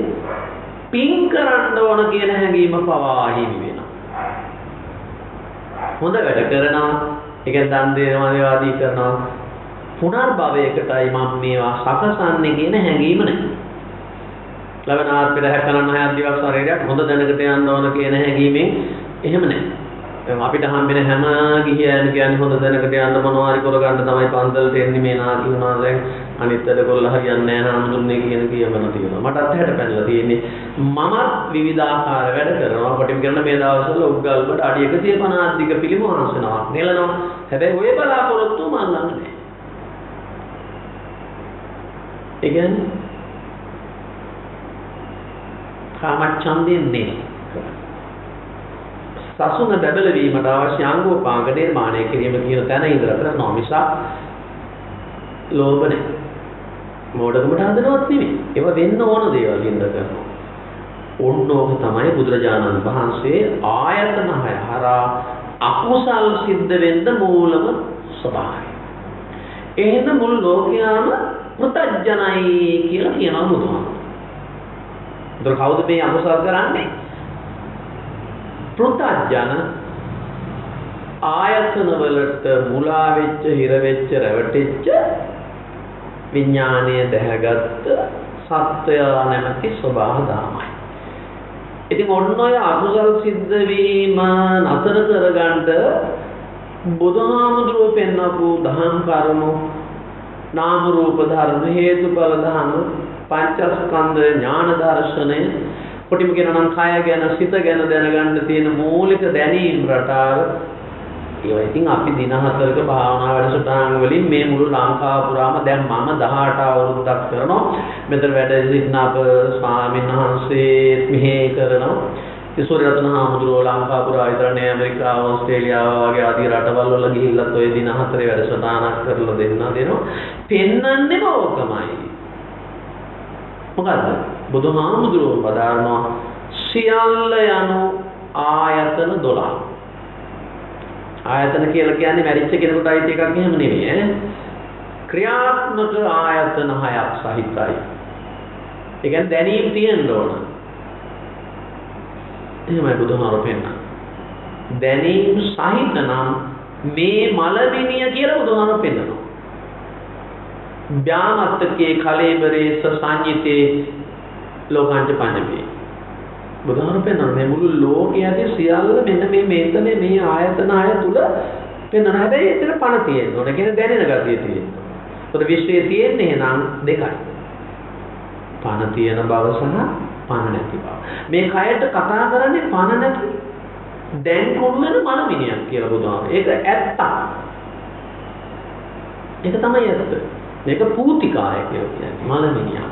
පින් කරන්න ඕන කියන හැඟීම පවා හිමි වෙනවා. හොඳ වැඩ කරනවා, ඒක දන් දෙනවා, දේවාදී කරනවා, පුනර්භවයකටයි මම මේවා සකසන්නේ කියන හැඟීම නැහැ. ලබන ආත්මෙට හැකලන්න 6 දිවස් ශරීරයක් හොඳ දැනකට යන්න ඕන කියන හැඟීමෙන් එහෙම නැහැ. අපිට හම්බෙන හැම ගිහියන් කියන්නේ හොඳ දැනකට යන්න මොනවා හරි කරගන්න තමයි පන්සලට එන්නේ මේ නාකි වුණා දැන් අනිත්තට කොල්ල හරියන්නේ නැහැ හාමුදුරනේ කියන කියවන තියෙනවා. මටත් හැට පැනලා තියෙන්නේ. මම විවිධාකාර වැඩ කරනවා. කොටිම් කරන මේ දවස්වල උග්ගල්බට අඩි 150 අධික පිළිම වහන්සනවා. නෙලනවා. හැබැයි ඔය බලාපොරොත්තු මන් ළඟ නැහැ. ඒ කියන්නේ කාමච්ඡන්දයෙන් නේ. සසුන බබල වීමට අවශ්‍ය අංගෝපාංග නිර්මාණය කිරීම කියන තැන ඉඳලා කරනවා මිසක් ලෝභ නැහැ. මෝඩකමට හදනවත් නෙමෙයි. ඒව වෙන්න ඕන දේවල් හින්දා කරනවා. ඕනෝක තමයි බුදුරජාණන් වහන්සේ ආයතන 6 හරහා අකුසල් සිද්ධ වෙන්න මූලම ස්වභාවය. එහෙනම් මුළු ලෝකයාම පෘථග්ජනයි කියලා කියනවා බුදුහාම. ඒතර කවුද මේ අකුසල් කරන්නේ? පෘථග්ජන ආයතන වලට මුලා වෙච්ච, හිර වෙච්ච, රැවටිච්ච විඥානය දැහැගත්ත සත්‍යය නැමැති ස්වභාව ධර්මයි. ඉතින් ඔන්න ඔය අකුසල් සිද්ධ වීම නතර කරගන්න බුදුහාමුදුරුවෝ පෙන්වපු දහම් කරුණු නාම රූප ධර්ම, හේතුඵල ධර්ම, පංචස්කන්ධ ඥාන දර්ශනය, කොටිම කියනවා නම් කය ගැන, සිත ගැන දැනගන්න තියෙන මූලික දැනීම් රටාව. ඒවා ඉතින් අපි දින 4ක භාවනා වැඩසටහන් වලින් මේ මුළු ලංකාව පුරාම දැන් මම 18 අවුරුද්දක් කරනවා. මෙතන වැඩ සිටින අප ස්වාමීන් වහන්සේ මෙහෙ කරනවා. ඒ සූර්යරත්න හාමුදුරුවෝ ලංකාව පුරා විතර නේ ඇමරිකාව, ඕස්ට්‍රේලියාව වගේ ආදී රටවල් වල ගිහිල්ලත් ওই දින 4 වැඩසටහනක් කරලා දෙනවා. පෙන්වන්නේ ඕකමයි. මොකද්ද? බුදුහාමුදුරුවෝ පදාරනවා සියල්ල යනු ආයතන 12. ආයතන කියලා කියන්නේ මැරිච්ච කෙනෙකුට අයිති එකක් එහෙම නෙමෙයි ඈ. ක්‍රියාත්මක ආයතන 6ක් සහිතයි. ඒ කියන්නේ දැනීම් තියෙන්න ඕන. එහෙමයි බුදුහාමුදුරුවෝ පෙන්නන. දැනීම් සහිත නම් මේ මලමිනිය කියලා බුදුහාමුදුරුවෝ පෙන්නනවා. ඥානත්තකේ කලේබරේ සංඤිතේ ලෝකාන්ත පඤ්ඤපේ. බුදුහාමුදුරුවෝ පෙන්නන මේ මුළු ලෝකයේ සියල්ල මෙන්න මේ ආයතන 6 තුල පෙන්නන හැබැයි එතන පණ තියෙන්න ඕන. කියන්නේ දැනෙන ගතිය තියෙන්න. ඒකට විශ්වයේ තියෙන්නේ එහෙනම් දෙකයි. පණ තියෙන බව සහ පණ නැති බව. මේ කයට කතා කරන්නේ පණ නැති දැන් කොහොමද මනමිනියක් කියලා බුදුහාමුදුරුවෝ. ඒක ඇත්ත. ඒක තමයි ඇත්ත. මේක පූතිකාය කියලා කියන්නේ මනමිනියක්.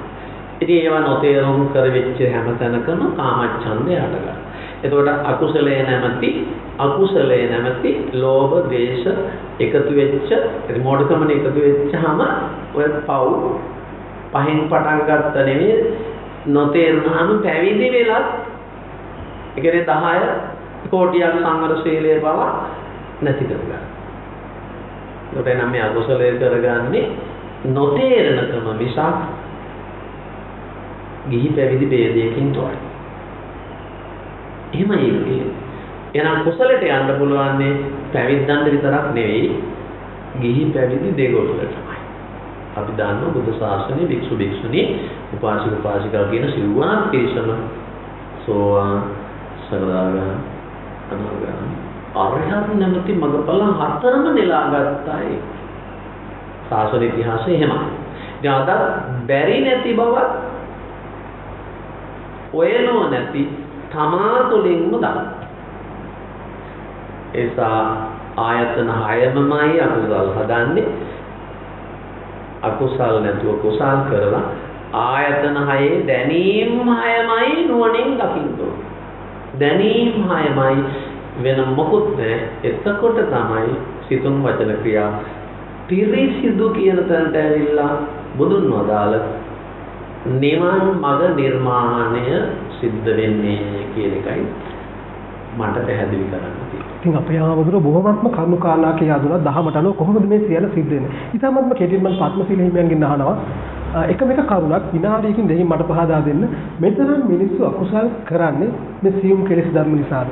ඉතින් ඒවා නොතේරුම් කරවෙච්ච හැම තැනකම කාමච්ඡන්දය හටගන්නවා. එතකොට අකුසලයේ නැමැති ලෝභ, දේශ එකතු වෙච්ච, මෝඩකම එකතු වෙච්චාම ඔය පව් පහෙන් පටන් ගත්ත නෙවෙයි නොතේරුණාම පැවිදි වෙලත් ඒ කියන්නේ 10 කෝටියක් සංවර ශීලයේ බව නැති කරගන්න. ඒකට නම් මේ අකුසලයේ කරගන්නේ නොතේරෙනකම මිසක් ගිහි පැවිදි ભેදයකින් තොරයි. එහෙමයි කියන්නේ. එහෙනම් කුසලයට යන්න පුළුවන් පැවිද්දන්ට විතරක් නෙවෙයි ගිහි පැවිදි දෙගොල්ලටමයි. අපි දන්නවා බුද්ධ ශාසනයේ භික්ෂු භික්ෂුණී උපාසක උපාසිකා කියන සිව්වනක් පිරිසම සෝවාන් සකදාගාමී අනාගාමී අරහත් නැමැති මඟඵල 4ම නෙලාගත්තයි. ශාසන ඉතිහාසය එහෙමයි. ඉතින් අද බැරි නැති බවත් ඔයනෝ නැති තමා තුළින්ම දන්න. ඒසා ආයතන 6මයි අකුසල් හදන්නේ. අකුසල් නැතුව කුසල් කරලා ආයතන 6 දැනීම් 6මයි නුවණින් දකින්න ඕන. දැනීම් 6මයි වෙන මොකුත් නැහැ. එතකොට තමයි සිතුම් වචන ක්‍රියා පිරිසිදු කියන තැනට ඇවිල්ලා බුදුන් වදාළ නිවන් මඟ නිර්මාණය සිද්ධ වෙන්නේ කියන එකයි මට පැහැදිලි කරන්න තියෙන්නේ. ඉතින් අපේ ආමතුරු බොහොමත්ම කරුණු කාරණා කියලා දුනා දහමට අනුව කොහොමද මේ සියල්ල සිද්ධ වෙන්නේ? ඊටමත්ම කෙටින්ම පద్මශීල හිමියන්ගෙන් අහනවා එකම එක කරුණක් විනාඩියකින් දෙහින් මට පහදා දෙන්න. මෙතන මිනිස්සු අකුසල් කරන්නේ මේ සියුම් කෙලෙස් ධර්ම නිසාද?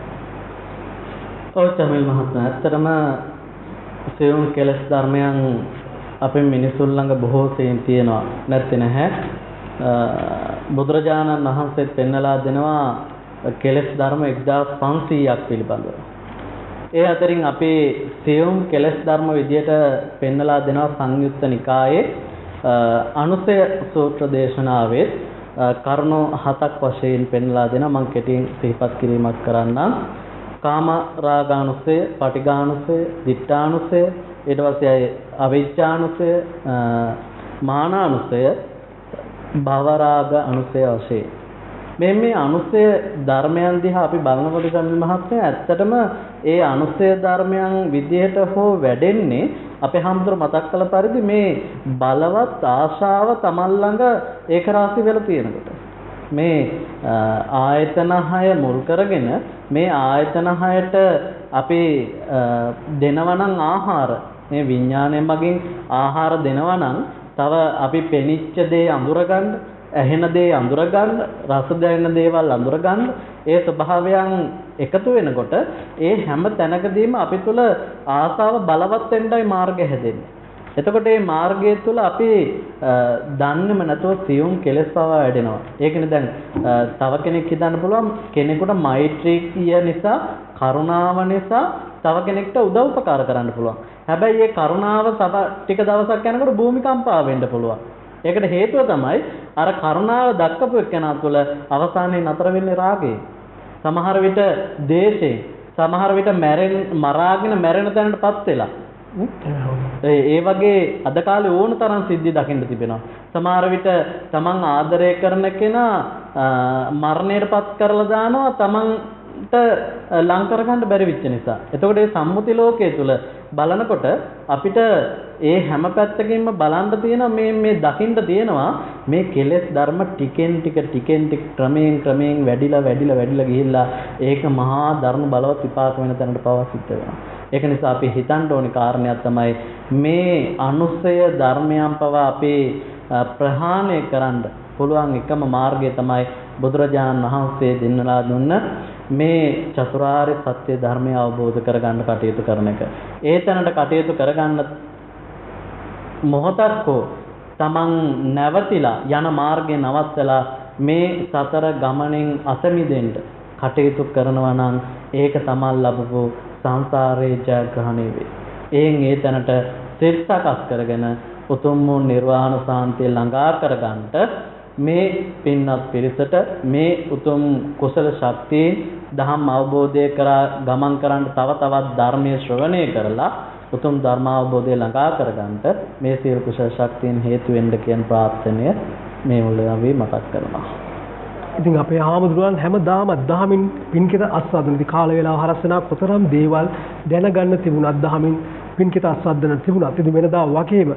ඔව් චමිල් මහත්මයා, ඇත්තටම සියුම් කෙලෙස් ධර්මයන් අපේ මිනිසුන් ළඟ බොහෝ සෙයින් තියෙනවා නැත්te නැහැ. බුදුරජාණන් වහන්සේ පෙන්නලා දෙනවා කෙලෙස් ධර්ම 1500ක් පිළිබඳව. ඒ අතරින් අපේ සියුම් කෙලෙස් ධර්ම විදියට පෙන්නලා දෙනවා සංයුත්ත නිකායේ අනුසය සූත්‍ර දේශනාවේ කරුණු 7ක් වශයෙන් පෙන්නලා දෙනවා. මම කෙටියෙන් සිහිපත් කිරීමක් කරන්නම්. කාම රාගානුසය, පටිඝානුසය, දිඨානුසය, ඊට පස්සේ අවිජ්ජානුසය, මානානුසය, භවරාග අනුසය වශයෙන් මේ අනුසය ධර්මයන් දිහා අපි බලනකොට සම්මි මහත්මයා ඇත්තටම ඒ අනුසය ධර්මයන් විදිහට හෝ වැඩෙන්නේ අපේ හැමදෙර මතක් කළ පරිදි මේ බලවත් ආශාව තමන් ළඟ ඒක රාශි වෙලා තියෙනකොට මේ ආයතන 6 මුල් කරගෙන මේ ආයතන 6ට අපි දෙනවනම් ආහාර මේ විඥාණය මගින් ආහාර දෙනවනම් තව අපි පෙනිච්ච දේ අඳුරගන්න, ඇහෙන දේ අඳුරගන්න, රස දැනෙන දේවල් අඳුරගන්න, ඒ ස්වභාවයන් එකතු වෙනකොට ඒ හැම තැනකදීම අපි තුල ආසාව බලවත් වෙන්නයි මාර්ගය හැදෙන්නේ. එතකොට මේ මාර්ගය තුල අපි දන්නේම නැතුව සියුම් කෙලෙස් පවා වැඩෙනවා. ඒකනේ දැන් තව කෙනෙක් හිතන්න පුළුවන් කෙනෙකුට මෛත්‍රී නිසා, කරුණාව නිසා තව කෙනෙක්ට උදව් උපකාර කරන්න පුළුවන්. හැබැයි මේ කරුණාව තව ටික දවසක් යනකොට භූමිකම්පා වෙන්න පුළුවන්. ඒකට හේතුව තමයි අර කරුණාව දක්වපු එක්කෙනා තුළ අවසානයේ නතර වෙන්නේ රාගය. සමහර විට දේශේ, සමහර විට මරාගෙන මැරෙන තැනටපත් වෙලා. ඒ වගේ අද කාලේ ඕන තරම් සිද්ධි දකින්න තිබෙනවා. සමහර විට තමන් ආදරය කරන කෙනා මරණයටපත් කරලා දානවා තමන්ට ලං කරගන්න බැරි වෙච්ච නිසා. එතකොට මේ සම්මුති ලෝකයේ තුල බලනකොට අපිට ඒ හැම පැත්තකින්ම බලන්න තියෙන මේ දකින්න තියෙනවා මේ කෙලෙස් ධර්ම ටිකෙන් ටික ක්‍රමයෙන් වැඩිලා ගිහිල්ලා ඒක මහා දරුණු බලවත් විපාක වෙන තැනට පවා සිද්ධ වෙනවා. ඒක නිසා අපි හිතන්න ඕනේ කාරණයක් තමයි මේ අනුසය ධර්මයන් පවා අපේ ප්‍රහාණය කරන්න පුළුවන් එකම මාර්ගය තමයි බුදුරජාණන් වහන්සේ දෙන්නලා දුන්න මේ චතුරාර්ය සත්‍ය ධර්මය අවබෝධ කරගන්න කටයුතු කරන එක. ඒ තැනට කටයුතු කරගන්න මොහොතක් හෝ තමන් නැවතිලා යන මාර්ගේ නවත්තලා මේ සතර ගමනෙන් අත මිදෙන්න කටයුතු කරනවා නම් ඒක තමන් ලැබපු සංසාරේ ජයග්‍රහණය වේ. ඒ තැනට සිත සකස් කරගෙන උතුම් වූ නිර්වාණ සාන්තිය ළඟා කරගන්නට මේ පින්වත් පිරිසට මේ උතුම් කුසල ශක්තිය දහම් අවබෝධය කරා ගමන් කරන්න තව තවත් ධර්මයේ ශ්‍රවණය කරලා උතුම් ධර්ම අවබෝධය ළඟා කරගන්නට මේ සියලු කුසල ශක්තියන් හේතු වෙන්න කියන ප්‍රාර්ථනය මේ මුලින්ම මතක් කරනවා. ඉතින් අපේ ආමතුරුන් හැමදාම දහමින් පින්කිත අස්වාදන ඉතින් කාල වේලාව හරස්සනා කොතරම් දේවල් දැනගන්න තිබුණත් දහමින් පින්කිත අස්වාදන තිබුණත් ඉතින් වෙනදා වගේම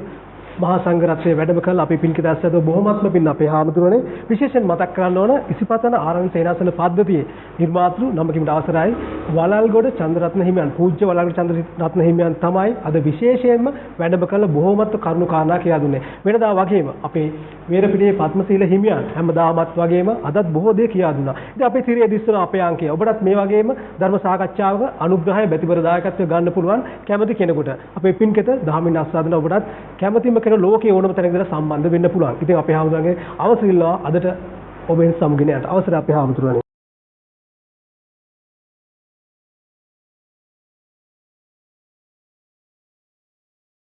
මහා සංඝරත්නයේ වැඩම කළ අපේ පින්කිත අස්වාදව බොහොමත්ම පින් අපේ ආමතුරුනේ විශේෂයෙන් මතක් කරන්න ඕන ඉසිපතන ආරණ්‍ය සේනාසන පද්ධතියේ නිර්මාතෘ නමකින් අවසරයි වලල්ගොඩ චන්ද්‍රරත්න හිමියන් පූජ්‍ය වලල්ගොඩ චන්ද්‍රරත්න හිමියන් තමයි අද විශේෂයෙන්ම වැඩම කළ බොහොමත්ම කරුණු කාරණා කියලා දුන්නේ. වෙනදා වගේම අපේ වේරපිටියේ පద్මශීල හිමියන් හැමදාමත් වගේම අදත් බොහෝ දේ කියලා දුන්නා. ඉතින් අපේ සිරිය දිස්සන අපේ අංකය ඔබටත් මේ වගේම ධර්ම සාකච්ඡාවක අනුග්‍රහය බැතිබර දායකත්වය ගන්න පුළුවන් කැමති කෙනෙකුට අපේ පින්කිත දහමින් අස්වාදන ඔබටත් කැමතිම කෙනෙක් ලෝකයේ ඕනම තැනක ඉඳලා සම්බන්ධ වෙන්න පුළුවන්. ඉතින් අපේ ආමතුරුන්ගේ අවසර ඉල්ලනවා අදට ඔබෙන් සමුගෙන යන්න. අවසර අපේ ආමතුරුනේ.